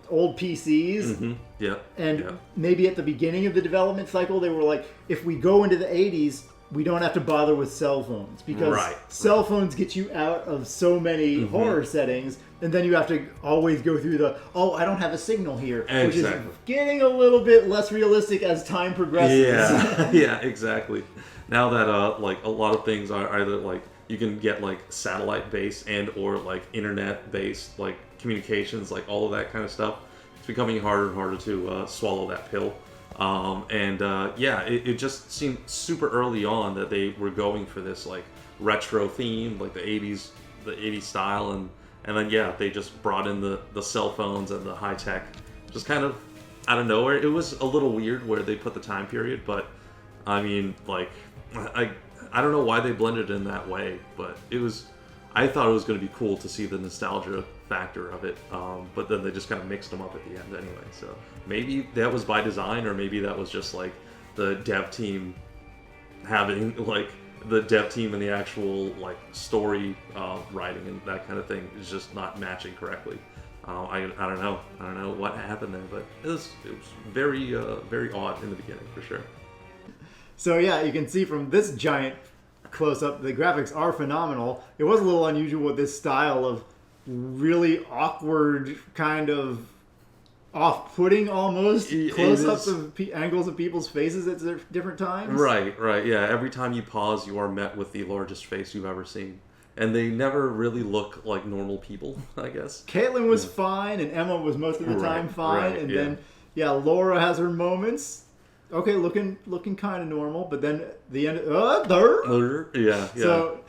old PCs. Yeah. And yeah. maybe at the beginning of the development cycle, they were like, if we go into the 80s, we don't have to bother with cell phones because Right. cell phones get you out of so many horror settings, and then you have to always go through I don't have a signal here, which is Exactly. getting a little bit less realistic as time progresses. Yeah, yeah, exactly. Now that like a lot of things are either like you can get like satellite based and or like internet based like communications, like all of that kind of stuff. It's becoming harder and harder to swallow that pill. It just seemed super early on that they were going for this like retro theme, like the 80s style, and then they just brought in the cell phones and the high tech, just kind of out of nowhere. It was a little weird where they put the time period, but I mean, like I don't know why they blended in that way, but I thought it was going to be cool to see the nostalgia factor of it, but then they just kind of mixed them up at the end anyway. So maybe that was by design, or maybe that was just like the dev team having like the dev team and the actual like story writing and that kind of thing is just not matching correctly. I don't know what happened there, but it was very very odd in the beginning for sure. So yeah, you can see from this giant close-up, the graphics are phenomenal. It was a little unusual with this style of really awkward, kind of off-putting almost close-ups of angles of people's faces at different times. Right, yeah. Every time you pause, you are met with the largest face you've ever seen. And they never really look like normal people, I guess. Caitlin was fine, and Emma was most of the time fine. Right, and yeah. then, Laura has her moments. Okay, looking kind of normal, but then the end. Yeah. So,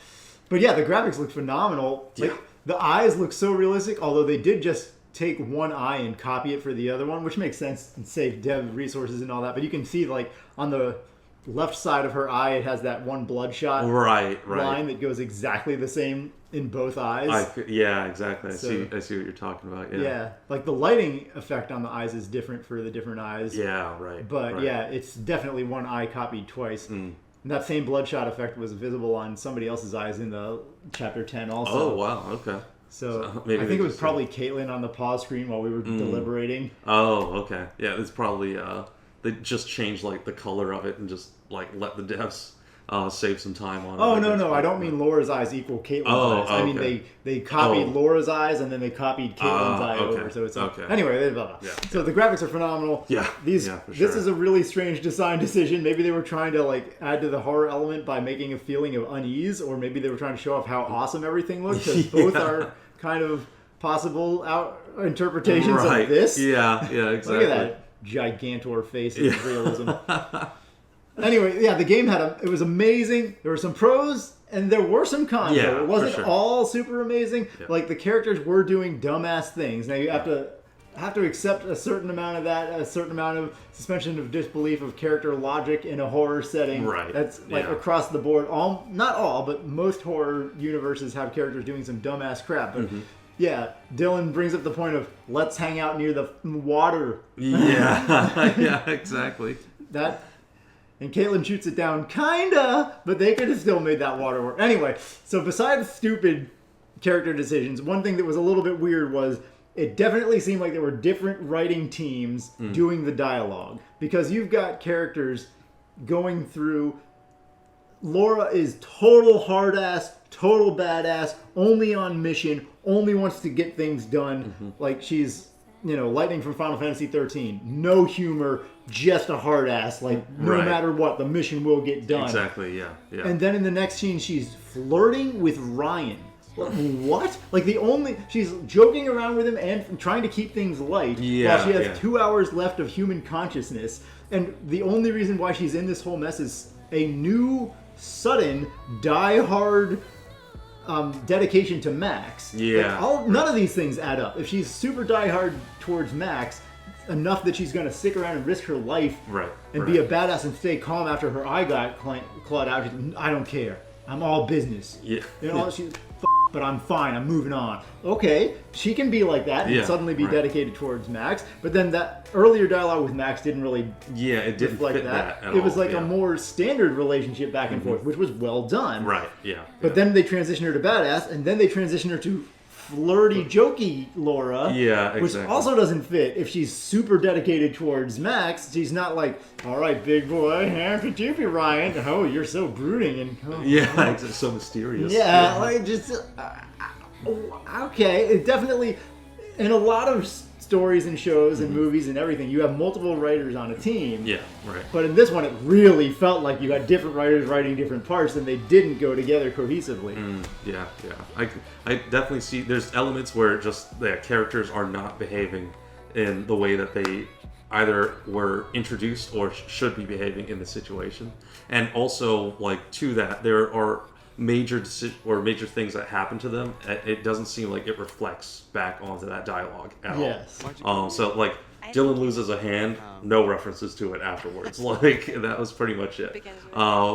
but yeah, the graphics look phenomenal. Like, the eyes look so realistic, although they did just take one eye and copy it for the other one, which makes sense and save dev resources and all that. But you can see, like, on the left side of her eye, it has that one bloodshot line that goes exactly the same in both eyes. Exactly. So, I see what you're talking about. Yeah, like the lighting effect on the eyes is different for the different eyes. Yeah, right. But it's definitely one eye copied twice. And that same bloodshot effect was visible on somebody else's eyes in the chapter 10 also. Oh, wow. Okay. So maybe I think it was probably Caitlin on the pause screen while we were deliberating. Oh, okay. Yeah, it's probably they just changed like the color of it and just like let the devs save some time on it. Oh, no, I don't mean Laura's eyes equal Caitlin's eyes. I mean they copied Laura's eyes and then they copied Caitlin's eye over. So it's anyway, blah, blah. Yeah. So the graphics are phenomenal. Yeah. This sure. is a really strange design decision. Maybe they were trying to like add to the horror element by making a feeling of unease, or maybe they were trying to show off how awesome everything looked, because both are kind of possible interpretations of this. Yeah, exactly. Look at that gigantor face of realism. Anyway, the game it was amazing. There were some pros and there were some cons. Yeah, it wasn't for sure. all super amazing. Yeah. Like the characters were doing dumbass things. Now you have to accept a certain amount of that, a certain amount of suspension of disbelief of character logic in a horror setting. Right. That's like across the board. Not all, but most horror universes have characters doing some dumbass crap. But yeah, Dylan brings up the point of let's hang out near the water. Yeah, exactly. And Caitlin shoots it down, kinda, but they could have still made that water work. Anyway, so besides stupid character decisions, one thing that was a little bit weird was it definitely seemed like there were different writing teams doing the dialogue. Because you've got characters going through. Laura is total hard ass, total badass, only on mission, only wants to get things done. Like she's, Lightning from Final Fantasy 13. No humor, just a hard ass. Like no matter what, the mission will get done. Exactly, yeah. And then in the next scene, she's flirting with Ryan. What? Like she's joking around with him and trying to keep things light while she has 2 hours left of human consciousness. And the only reason why she's in this whole mess is a new, sudden, die-hard dedication to Max. Yeah. None of these things add up. If she's super die-hard towards Max, enough that she's going to stick around and risk her life and be a badass and stay calm after her eye got clawed out. I don't care. I'm all business. Yeah. She's but I'm fine. I'm moving on. Okay, she can be like that and suddenly be dedicated towards Max. But then that earlier dialogue with Max didn't really it didn't reflect fit that at it was all, like a more standard relationship back and forth, which was well done. Right, yeah. But then they transitioned her to badass, and then they transitioned her to flirty, jokey Laura. Yeah, exactly. Which also doesn't fit. If she's super dedicated towards Max, she's not like, all right, big boy, how could you be, Ryan? Oh, you're so brooding and it's so mysterious. Yeah, like just okay. It definitely, in a lot of stories and shows and movies and everything, you have multiple writers on a team. Yeah, right. But in this one, it really felt like you had different writers writing different parts, and they didn't go together cohesively. Yeah. I definitely see there's elements where just the characters are not behaving in the way that they either were introduced or should be behaving in the situation. And also, like, to that, there are major things that happen to them. It doesn't seem like it reflects back onto that dialogue at all. So, like, Dylan loses a hand, no references to it afterwards. Like, that was pretty much it.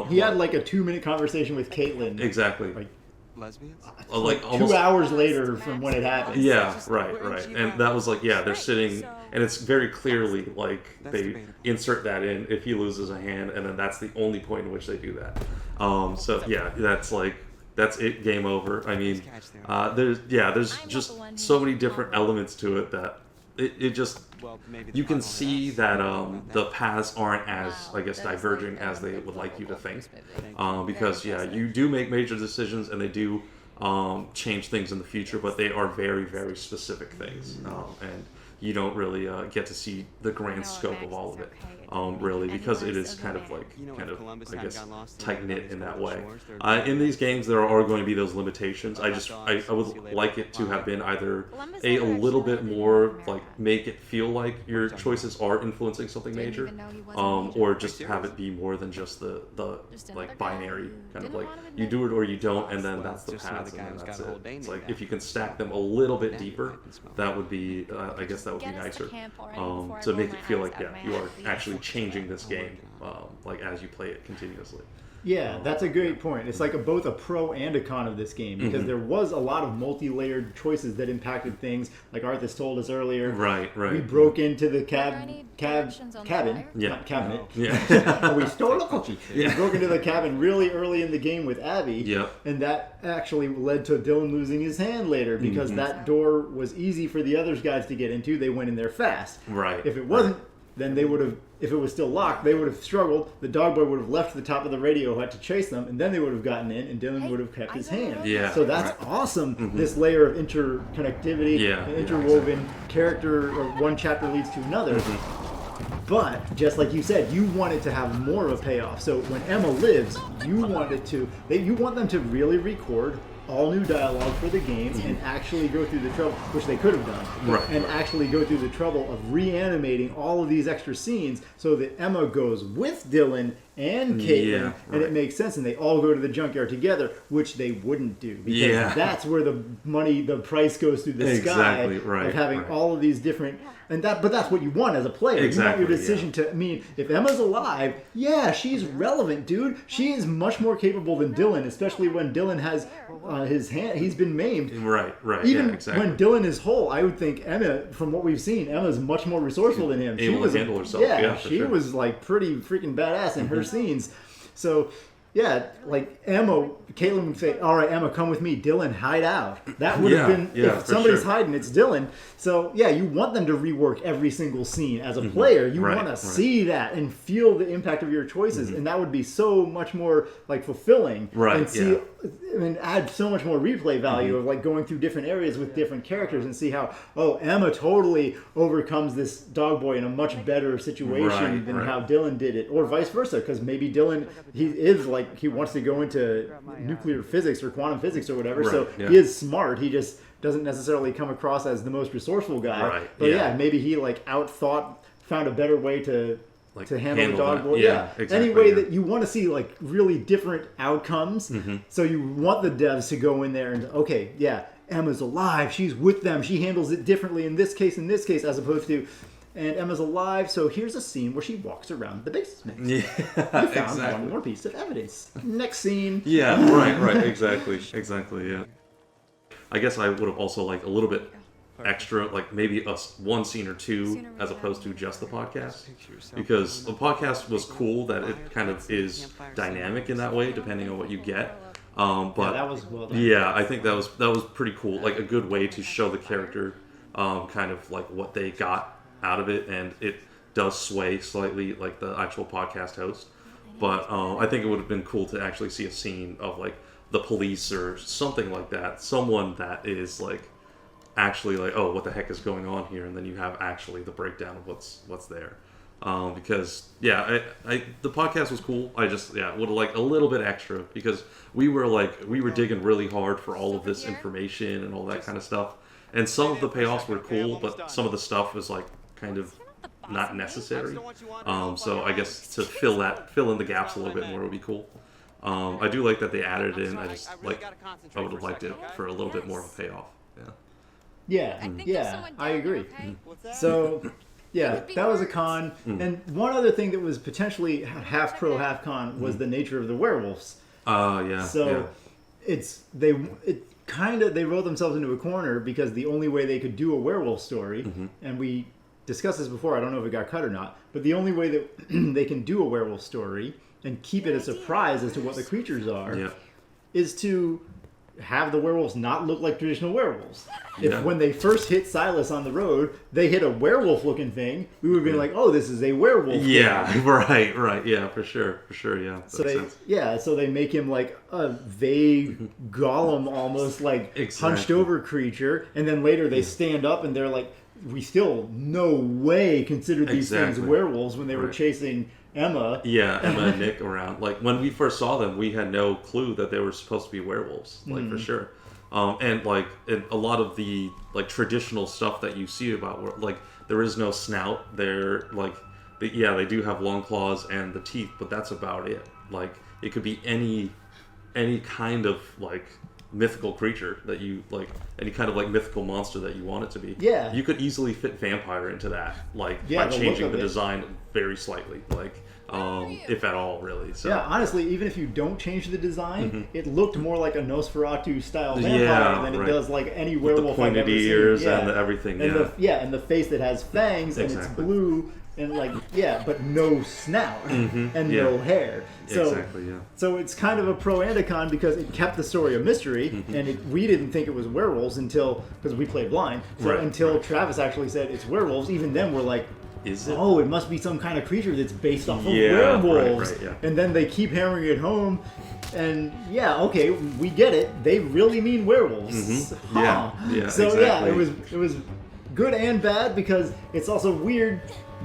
He had like a 2-minute conversation with Caitlin. Exactly. Like Lesbians? Like 2 almost hours later from when it happened. Yeah, right. And that was like, they're sitting, and it's very clearly like they insert that in if he loses a hand, and then that's the only point in which they do that. So yeah, that's it, game over. I mean, there's just so many different elements to it that it just, you can see that the paths aren't as, I guess, diverging as they would like you to think, because you do make major decisions and they do change things in the future, but they are very, very specific things, and you don't really get to see the grand scope of all of it, really, because it is kind of, I guess, tight-knit in that way. In these games, there are going to be those limitations. I would like it to have been either a little bit more, like, make it feel like your choices are influencing something major, or just have it be more than just the like, binary, kind of like, you do it or you don't, and then that's the path, and then that's it. It's like, if you can stack them a little bit deeper, that would be, I guess that would be nicer, to make it feel like, you are actually changing this game, like, as you play it continuously. Yeah, that's a great point. It's like both a pro and a con of this game, because there was a lot of multi-layered choices that impacted things. Like Arthas told us earlier, right. We broke into the cabin, not cabinet. Yeah. We stole a cookie. We broke into the cabin really early in the game with Abby, and that actually led to Dylan losing his hand later, because that door was easy for the other guys to get into. They went in there fast. Right. If it wasn't, then they would have, if it was still locked, they would have struggled. The dog boy would have left the top of the radio, had to chase them, and then they would have gotten in, and Dylan would have kept his hand. Yeah. So that's awesome, this layer of interconnectivity, and interwoven character, or one chapter leads to another. But, just like you said, you want it to have more of a payoff. So when Emma lives, you want them to really record all new dialogue for the game and actually go through the trouble, which they could have done, and actually go through the trouble of reanimating all of these extra scenes so that Emma goes with Dylan and Caitlin, and it makes sense, and they all go to the junkyard together, which they wouldn't do, because that's where the price goes through the sky of having all of these different, but that's what you want as a player. You want your decision to, I mean, if Emma's alive, she's relevant, dude. She is much more capable than Dylan, especially when Dylan has his hand, he's been maimed. Right. Even when Dylan is whole, I would think Emma, from what we've seen, Emma's much more resourceful than him. Able to handle herself. She was like pretty freaking badass in her scenes. So like Emma, Caitlin would say, all right, Emma, come with me. Dylan, hide out. That would have been, if somebody's hiding, it's Dylan. So, you want them to rework every single scene. As a player, you want to see that and feel the impact of your choices. And that would be so much more, like, fulfilling. And see, add so much more replay value of, like, going through different areas with different characters and see how, Emma totally overcomes this dog boy in a much better situation than how Dylan did it. Or vice versa, because maybe Dylan, he wants to go into nuclear physics or quantum physics or whatever, so he is smart. He just doesn't necessarily come across as the most resourceful guy. But maybe he found a better way to handle the dog boy. Any way that you want to see like really different outcomes. So you want the devs to go in there and Emma's alive. She's with them. She handles it differently in this case, as opposed to. And Emma's alive, so here's a scene where she walks around the basement. You found one more piece of evidence. Next scene. Exactly, I guess I would have also liked a little bit extra, like maybe one scene or two, as opposed to just the podcast. Because the podcast was cool that it kind of is dynamic in that way, depending on what you get. But that was well done. I think that was pretty cool, like a good way to show the character, kind of like what they got out of it, and it does sway slightly like the actual podcast host, but I think it would have been cool to actually see a scene of like the police or something like that, someone that is like actually like, oh, what the heck is going on here, and then you have actually the breakdown of what's there, because the podcast was cool. I just would have liked a little bit extra, because we were digging really hard for all of this information and all that kind of stuff, and some of the payoffs were cool, but some of the stuff was like kind of not necessary. So I guess to fill in the gaps a little bit more would be cool. I do like that they added in. I would have liked it for a little bit more of a payoff. I agree. So that was a con. And one other thing that was potentially half pro, half con was the nature of the werewolves. they wrote themselves into a corner because the only way they could do a werewolf story, and we discussed this before, I don't know if it got cut or not, but the only way that they can do a werewolf story and keep it a surprise as to what the creatures are is to have the werewolves not look like traditional werewolves. If when they first hit Silas on the road, they hit a werewolf looking thing, we would be like, oh, this is a werewolf thing. Right, yeah, for sure, yeah. So they make him like a vague golem, almost like hunched over creature, and then later they stand up and they're like, we still no way considered these things werewolves when they were chasing Emma. Yeah, Emma and Nick around. Like, when we first saw them, we had no clue that they were supposed to be werewolves, like, for sure. And, like, a lot of the, like, traditional stuff that you see about, like, there is no snout. They're, like, they do have long claws and the teeth, but that's about it. Like, it could be any kind of, like, mythical creature that you like, any kind of like mythical monster that you want it to be. Yeah, you could easily fit vampire into that, like by changing the design very slightly, like if at all, really. So yeah, honestly, even if you don't change the design, it looked more like a Nosferatu style vampire than it does like any werewolf I've ever seen. The pointed ears and everything. And and the face that has fangs and it's blue. And like, but no snout and no hair. So, so it's kind of a pro and a con because it kept the story a mystery, and we didn't think it was werewolves until, because we played blind, until Travis actually said it's werewolves. Even then we're like, is it? Oh, it must be some kind of creature that's based off of werewolves. And then they keep hammering it home, and okay, we get it. They really mean werewolves. So it was good and bad because it's also weird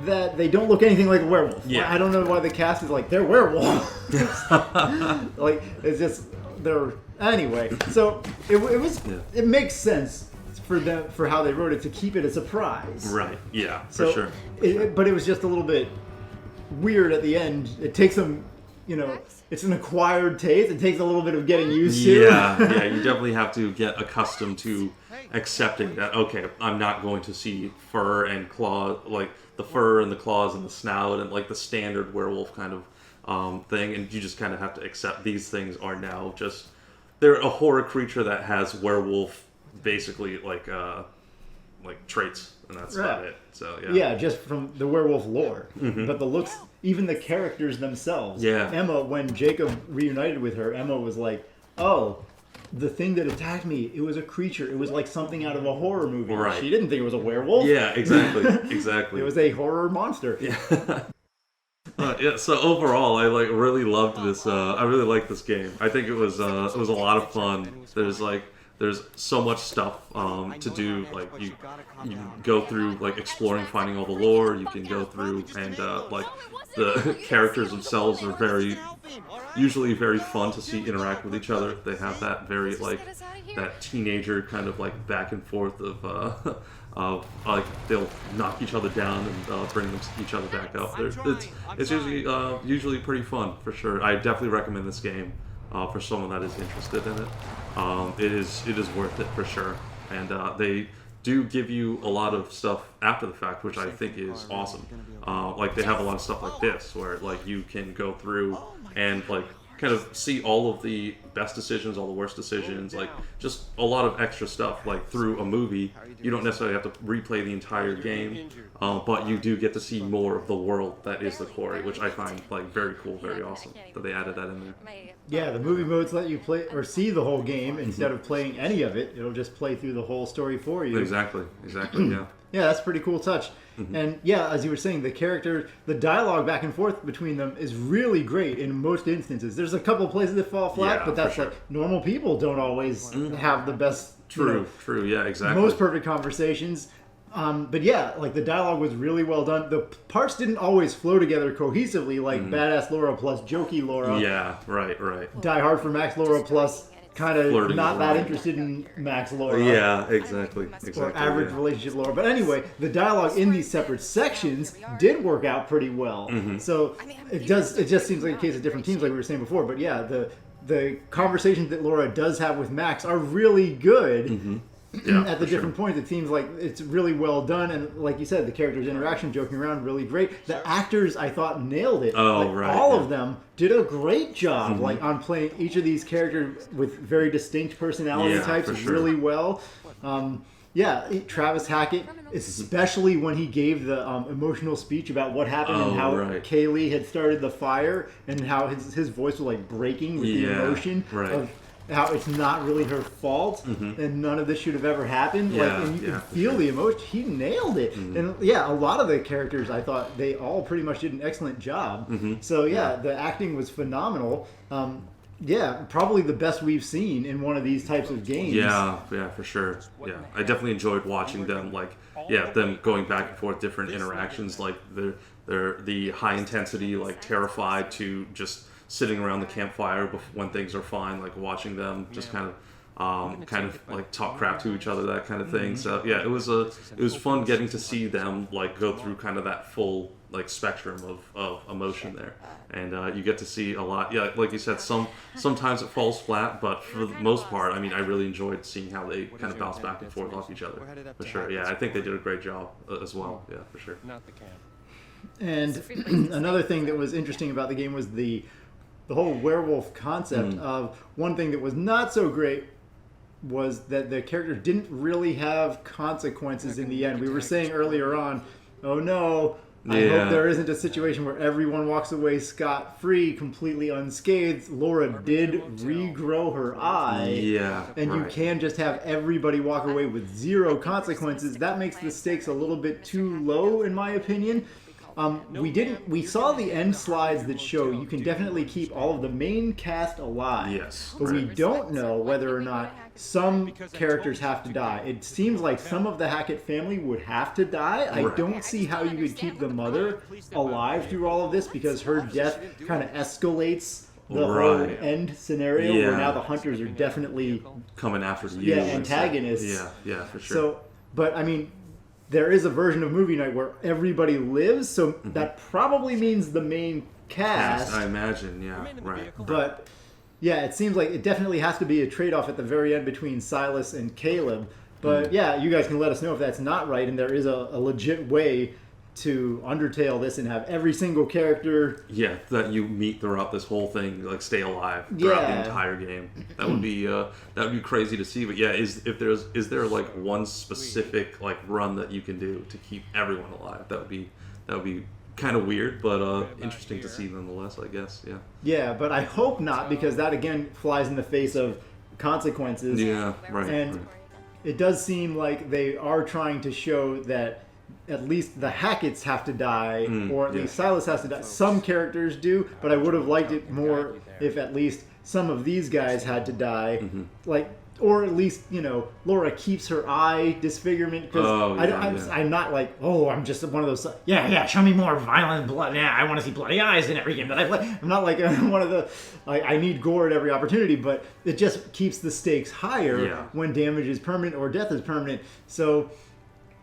that they don't look anything like a werewolf. I don't know why the cast is like, they're werewolves. Like, it's just, they're... Anyway, so it makes sense for how they wrote it to keep it a surprise. Right, yeah, for sure. But it was just a little bit weird at the end. It takes them, it's an acquired taste. It takes a little bit of getting used to. Yeah, you definitely have to get accustomed to accepting that, okay, I'm not going to see fur and claw, like the fur and the claws and the snout and like the standard werewolf kind of thing, and you just kind of have to accept these things are now just, they're a horror creature that has werewolf basically like traits, and that's about it. So just from the werewolf lore. But the looks, even the characters themselves. Emma, when Jacob reunited with her, Emma was like, oh, the thing that attacked me, it was a creature. It was like something out of a horror movie. Right. She didn't think it was a werewolf. Yeah, exactly. It was a horror monster. So overall, I like really loved this. I really liked this game. I think it was a lot of fun. There's so much stuff to do. Like you go through like exploring, finding all the lore. You can go through and like the characters themselves are usually very fun to see interact with each other. They have that very like that teenager kind of like back and forth of like they'll knock each other down and bring each other back up. It's usually pretty fun for sure. I definitely recommend this game for someone that is interested in it. It is worth it for sure, and they do give you a lot of stuff after the fact, which I think is awesome. Like they have a lot of stuff like this where like you can go through and like kind of see all of the best decisions, all the worst decisions, like just a lot of extra stuff. Like through a movie, you don't necessarily have to replay the entire game, but you do get to see more of the world that is the Quarry, which I find like very cool, very awesome that they added that in there. Yeah, the movie modes let you play or see the whole game instead of playing any of it. It'll just play through the whole story for you. Exactly, yeah. Yeah, that's a pretty cool touch. And yeah, as you were saying, the dialogue back and forth between them is really great in most instances. There's a couple places that fall flat, but that's like normal people don't always have the best. True, yeah, exactly. Most perfect conversations. But yeah, like the dialogue was really well done. The parts didn't always flow together cohesively, like Badass Laura plus Jokey Laura. Yeah, right. Die Hard for Max Laura plus kind of not that interested in Max Laura. Yeah, exactly. Or average relationship Laura. But anyway, the dialogue in these separate sections did work out pretty well. So it just seems like a case of different teams, like we were saying before. But yeah, the conversations that Laura does have with Max are really good. at the different points, it seems like it's really well done. And like you said, the characters' interaction, joking around, really great. The actors, I thought, nailed it. Oh, All of them did a great job, like on playing each of these characters with very distinct personality types really well. Travis Hackett, especially when he gave the emotional speech about what happened and how Kaylee had started the fire and how his voice was like breaking with the emotion of how it's not really her fault and none of this should have ever happened. And you can feel the emotion. He nailed it. And a lot of the characters, I thought they all pretty much did an excellent job. So the acting was phenomenal. Probably the best we've seen in one of these types of games. Yeah, for sure. Yeah, I definitely enjoyed watching them. Them going back and forth, different interactions. Like they're the high intensity, like terrified, to just sitting around the campfire when things are fine. Like watching them just kind of like talk crap to each other, that kind of thing. So it was fun getting to see them like go through kind of that full like spectrum of emotion there, and you get to see a lot. Like you said, sometimes it falls flat, but for the most part, I mean, I really enjoyed seeing how they kind of bounce back and forth off each other. For sure, I think they did a great job as well. Yeah, for sure. And another thing that was interesting about the game was the whole werewolf concept. Of one thing that was not so great was that the characters didn't really have consequences in the end. We were saying earlier on, oh no, I hope there isn't a situation where everyone walks away scot-free, completely unscathed. Laura did regrow her eye. And you can just have everybody walk away with zero consequences. That makes the stakes a little bit too low, in my opinion. We saw the end slides that show you can definitely keep all of the main cast alive. But we don't know whether or not some characters have to die. It seems like some of the Hackett family would have to die. I don't see how you could keep the mother alive through all of this, because her death kind of escalates the whole end scenario where now the hunters are definitely coming after you. Antagonists. For sure. So, but I mean, there is a version of movie night where everybody lives, so that probably means the main cast. I imagine, But it seems like it definitely has to be a trade-off at the very end between Silas and Caleb. But you guys can let us know if that's not right, and there is a legit way to undertale this and have every single character that you meet throughout this whole thing like stay alive throughout the entire game. That would be crazy to see. But is there like one specific like run that you can do to keep everyone alive? That would be kind of weird, but interesting to see nonetheless, I guess. But I hope not, because that again flies in the face of consequences. And it does seem like they are trying to show that at least the Hacketts have to die, or at least Silas has to die. Some characters do, but I would have liked it more if at least some of these guys had to die. Or at least, Laura keeps her eye disfigurement, because I'm not like, I'm just one of those, show me more violent blood. I want to see bloody eyes in every game that I play. I'm not like one of the, I need gore at every opportunity, but it just keeps the stakes higher when damage is permanent or death is permanent. So,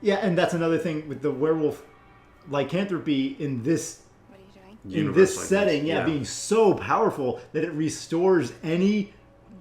and that's another thing with the werewolf lycanthropy in this setting, being so powerful that it restores any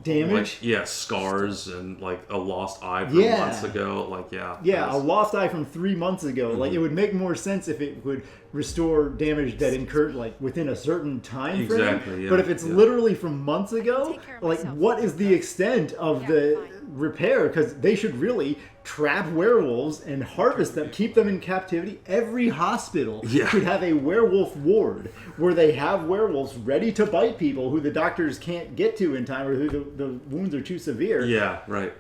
damage. Scars and like a lost eye from months ago. A lost eye from 3 months ago. Like, it would make more sense if it would restore damage that incurred like within a certain time frame. But if it's literally from months ago, like, what is the extent of the repair? Because they should really trap werewolves and harvest them, keep them in captivity. Every hospital should have a werewolf ward where they have werewolves ready to bite people who the doctors can't get to in time, or who the wounds are too severe.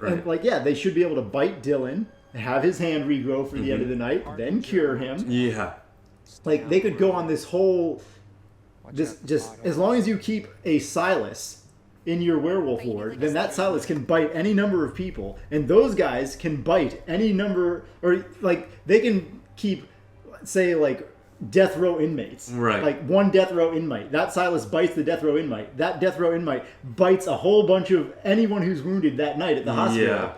And they should be able to bite Dylan, have his hand regrow for the end of the night, then cure him. Like, they could go on this whole, just as long as you keep a Silas in your werewolf ward, then that Silas can bite any number of people, and those guys can bite any number, or like they can keep, say, like death row inmates. Like one death row inmate. That Silas bites the death row inmate. That death row inmate bites a whole bunch of anyone who's wounded that night at the hospital.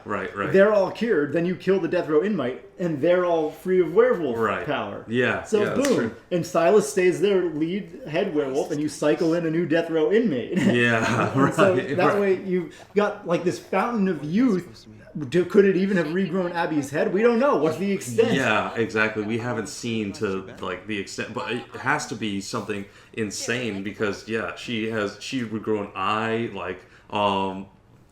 They're all cured. Then you kill the death row inmate. and they're all free of werewolf Right. power. Yeah. So yeah, that's boom, true. and Silas stays their lead head werewolf, and you cycle in a new death row inmate. Yeah. And Right. so that way you've got like this fountain of youth. Could it even have regrown Abby's head? We don't know. What's the extent? Yeah, exactly. We haven't seen to like the extent, but it has to be something insane because she regrow an eye. Like,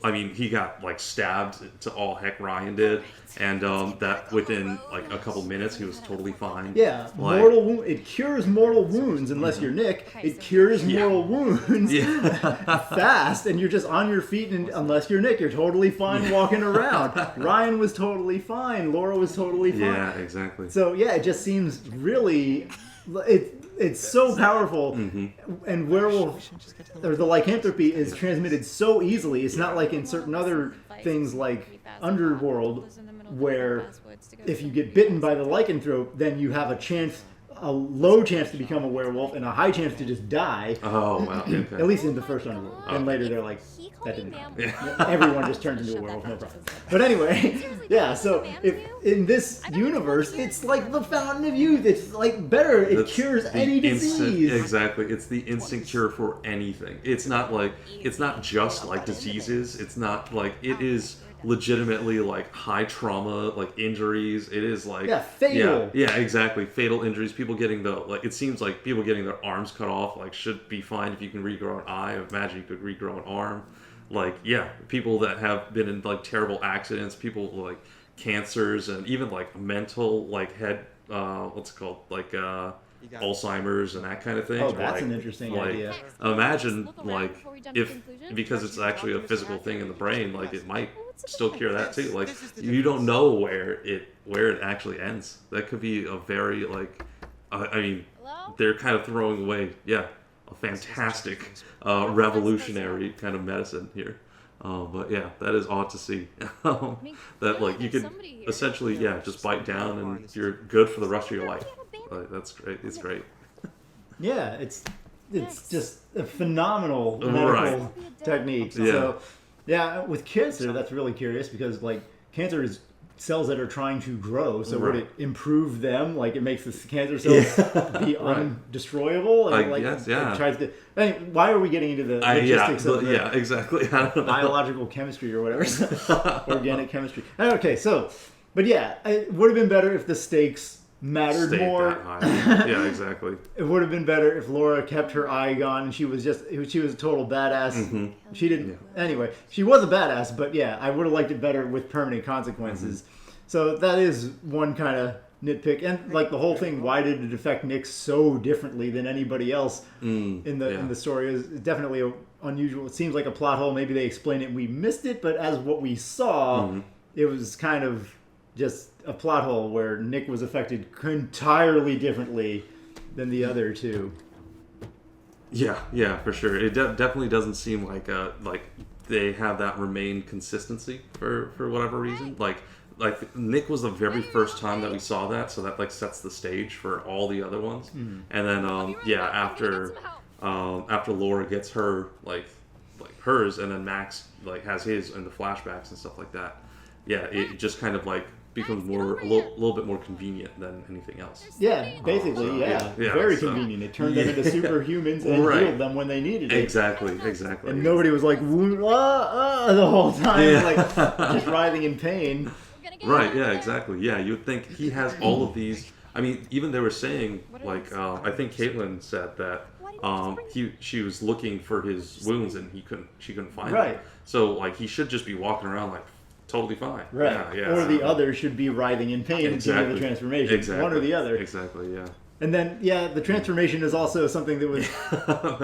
I mean, he got like stabbed to all heck. Ryan did, and that within like a couple minutes he was totally fine. Yeah, Like- mortal wound. It cures mortal wounds unless you're Nick. It cures mortal wounds fast, and you're just on your feet. And unless you're Nick, you're totally fine walking around. Ryan was totally fine. Laura was totally fine. Yeah, exactly. So yeah, it just seems really. It's so powerful, and werewolf or the lycanthropy is transmitted so easily. It's not like in certain other things like Underworld, where if you get bitten by the lycanthrope, then you have a low chance to become a werewolf and a high chance to just die. Oh wow. Okay. At least in the first Underworld. And later they're like, that didn't happen. Everyone just turns into a werewolf, no problem. But anyway, yeah, so if in this universe, it's like the fountain of youth. It's like better. It cures any disease. Exactly. It's the instant cure for anything. It's not just like diseases. It's not like it is legitimately like high trauma, like injuries. It is like fatal. Yeah, exactly. Fatal injuries. People getting it seems like people getting their arms cut off like should be fine if you can regrow an eye. Imagine you could regrow an arm. Like people that have been in like terrible accidents, people like cancers and even like mental like head what's it called like Alzheimer's and that kind of thing. Oh, that's an interesting idea. Imagine like if because it's actually a physical thing in the brain, like it might still cure that too. Like you don't know where it actually ends. That could be a very like I mean they're kind of throwing away a fantastic revolutionary kind of medicine here. But yeah, that is odd to see. That like you could essentially just bite down and you're good for the rest of your life. Like, that's great. It's great. Yeah, it's just a phenomenal medical technique. So yeah, with cancer, that's really curious because like cancer is cells that are trying to grow. So would it improve them? Like it makes the cancer cells be undestroyable? And it tries to. I mean, why are we getting into the logistics of the exactly. I don't know. biological chemistry or whatever, organic chemistry? Okay, so, but yeah, it would have been better if the stakes mattered more. Yeah, exactly. It would have been better if Laura kept her eye gone and she was a total badass. She didn't. Anyway, she was a badass, but yeah, I would have liked it better with permanent consequences. So that is one kind of nitpick, and like the whole thing, why did it affect Nick so differently than anybody else in the story is definitely unusual. It seems like a plot hole. Maybe they explained it and we missed it, but as what we saw, it was kind of just a plot hole where Nick was affected entirely differently than the other two. Yeah, for sure. It definitely doesn't seem like they have that remained consistency for whatever reason. Like Nick was the very first time that we saw that, so that like sets the stage for all the other ones. And then after Laura gets her like hers, and then Max like has his in the flashbacks and stuff like that. Yeah, it just kind of like becomes a little bit more convenient than anything else. Yeah, basically, very convenient. It turned them into superhumans and healed them when they needed it. Exactly. And nobody was like the whole time, like just writhing in pain. Right? Yeah, exactly. Yeah, you'd think he has all of these. I mean, even they were saying like I think Caitlin said that she was looking for his wounds and she couldn't find them. So like he should just be walking around like totally fine. Right. Yeah. Or the other should be writhing in pain at the end of the transformation. Exactly. One or the other. Exactly, yeah. And then, the transformation is also something that was...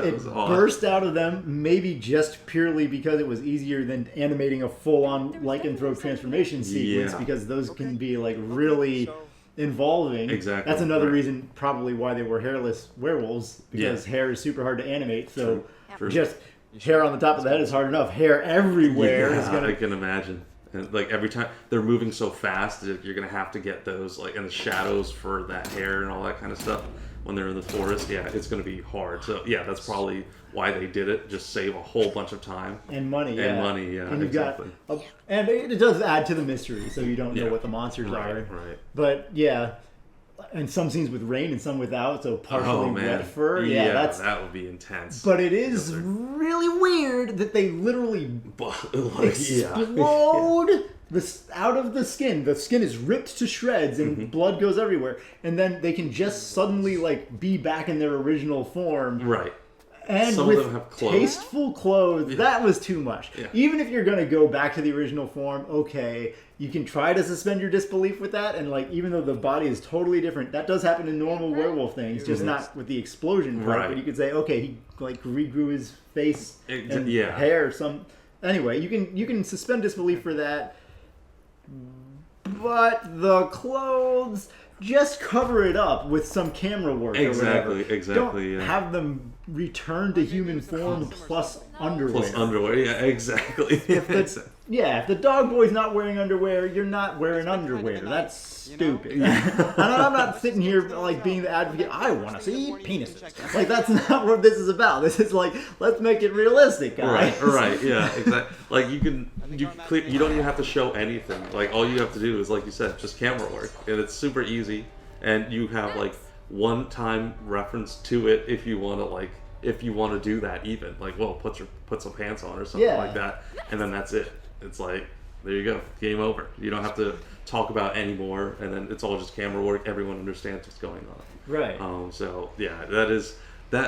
it burst out of them, maybe just purely because it was easier than animating a full-on lycanthrope transformation sequence, because those can be, like, really involving. Exactly. That's another reason probably why they were hairless werewolves, because hair is super hard to animate, so just hair on the top of the head is hard enough. Hair everywhere is going to... I can imagine. And like every time they're moving so fast, you're gonna have to get those like in the shadows for that hair and all that kind of stuff. when they're in the forest, it's going to be hard. So yeah, that's probably why they did it. Just save a whole bunch of time and money. And exactly. And it does add to the mystery, so you don't know what the monsters are. Right. But yeah. And some scenes with rain and some without, so partially wet fur. That would be intense. But it is really weird that they literally explode out of the skin. The skin is ripped to shreds and blood goes everywhere. And then they can just suddenly be back in their original form. Right. And some with of them have clothes. Tasteful clothes, that was too much. Yeah. Even if you're going to go back to the original form, okay, you can try to suspend your disbelief with that. And even though the body is totally different, that does happen in normal werewolf things, just not with the explosion part. But you could say, okay, he regrew his face and hair. Anyway, you can suspend disbelief for that. But the clothes, just cover it up with some camera work. Exactly. Don't have them return to human form plus underwear. Exactly. If the dog boy's not wearing underwear, you're not wearing underwear. That's stupid. And I'm not sitting here being the advocate. I want to see penises. That's not what this is about. This is let's make it realistic, guys. Right. Yeah. Exactly. You don't even have to show anything. All you have to do is, like you said, just camera work, and it's super easy. And you have one-time reference to it if you want to do that. Even put some pants on or something like that, and then that's it. It's there you go, game over. You don't have to talk about anymore, and then it's all just camera work. Everyone understands what's going on. Right. So yeah, that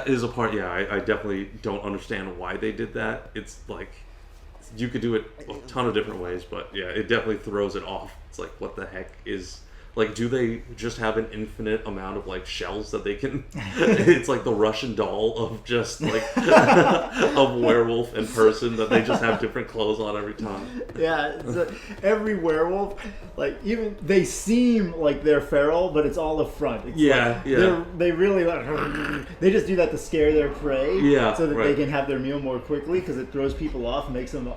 is a part. Yeah, I definitely don't understand why they did that. It's you could do it a ton of different ways, but yeah, it definitely throws it off. It's what the heck is. Do they just have an infinite amount of shells that they can? It's the Russian doll of just of werewolf and person that they just have different clothes on every time. Yeah, every werewolf, even they seem like they're feral, but it's all a front. It's they really they just do that to scare their prey, so that they can have their meal more quickly because it throws people off, and makes them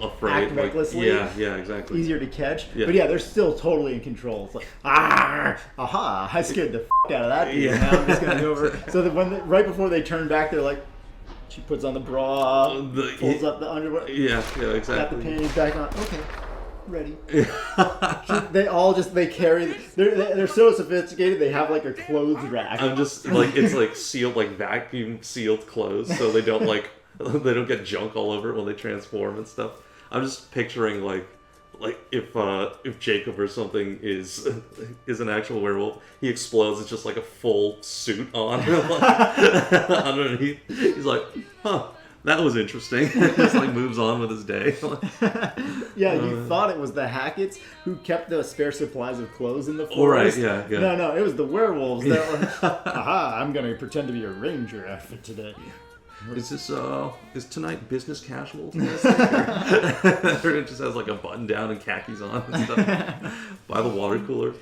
afraid, act recklessly. Yeah, exactly. Easier to catch, but they're still totally in control. It's aha! I scared the out of that dude. Now I'm just gonna go over. So that right before they turn back, they're she puts on the bra, pulls up the underwear. Yeah, exactly. Got the panties back on. Okay, ready. They carry. They're so sophisticated. They have a clothes rack. I'm just it's sealed, vacuum sealed clothes, so they don't they don't get junk all over it when they transform and stuff. I'm just picturing if Jacob or something is an actual werewolf, he explodes. It's just a full suit on underneath. He's that was interesting. Just moves on with his day. You thought it was the Hacketts who kept the spare supplies of clothes in the forest. Right, yeah. No, it was the werewolves that were, aha, I'm gonna pretend to be a ranger outfit today. Is tonight business casual? Everyone just has a button down and khakis on and stuff. By the water cooler.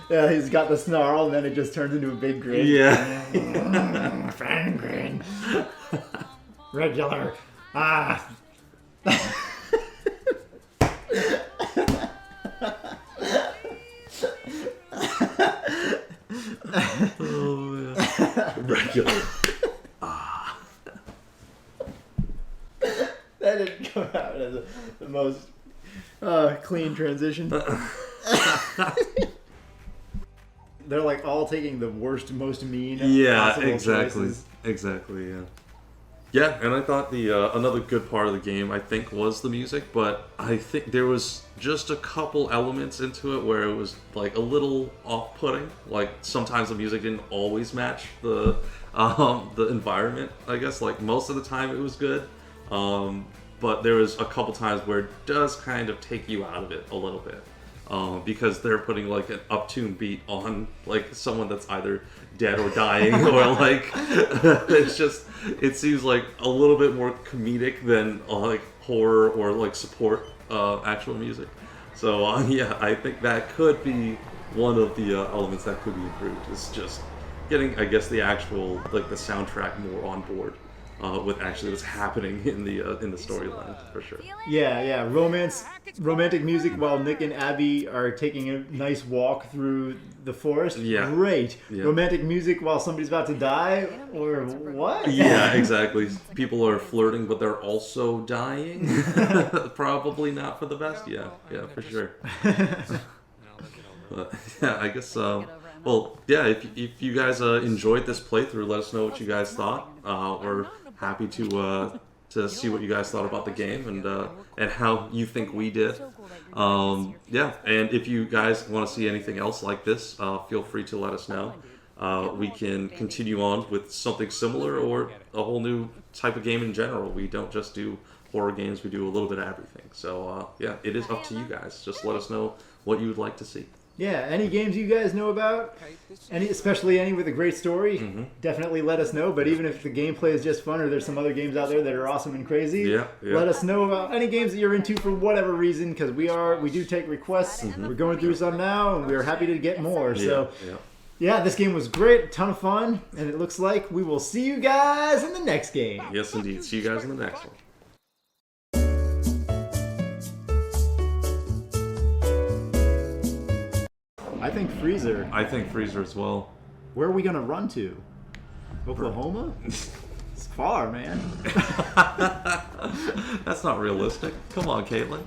Yeah, he's got the snarl and then it just turns into a big grin. Yeah. Fang grin. Regular. Ah. Oh man. Regular. That didn't come out as the most clean transition. They're all taking the worst, most mean. Choices. Exactly. Yeah, and I thought the another good part of the game, I think, was the music, but I think there was just a couple elements into it where it was a little off-putting. Sometimes the music didn't always match the environment. I guess most of the time it was good, but there was a couple times where it does kind of take you out of it a little bit. Because they're putting an uptune beat on someone that's either dead or dying or it seems a little bit more comedic than horror or support actual music. So I think that could be one of the elements that could be improved, is just getting, I guess, the actual the soundtrack more on board. with actually what's happening in the storyline for sure. Yeah, romantic music while Nick and Abby are taking a nice walk through the forest. Yeah. Great. Yeah. Romantic music while somebody's about to die, or what? Yeah, exactly. People are flirting, but they're also dying. Probably not for the best. Yeah, for sure. But yeah, I guess. Well, yeah. If you guys enjoyed this playthrough, let us know what you guys thought. We're happy to see what you guys thought about the game and how you think we did. Yeah, and if you guys want to see anything else like this, feel free to let us know. We can continue on with something similar or a whole new type of game in general. We don't just do horror games, we do a little bit of everything. So yeah, it is up to you guys. Just let us know what you would like to see. Yeah, any games you guys know about, especially any with a great story, definitely let us know. But even if the gameplay is just fun or there's some other games out there that are awesome and crazy, let us know about any games that you're into for whatever reason, because we do take requests. We're going through some now, and we're happy to get more. So yeah, this game was great, a ton of fun, and it looks like we will see you guys in the next game. Yes, indeed. See you guys in the next one. I think Freezer. I think Freezer as well. Where are we gonna run to? Oklahoma? It's far, man. That's not realistic. Come on, Caitlin.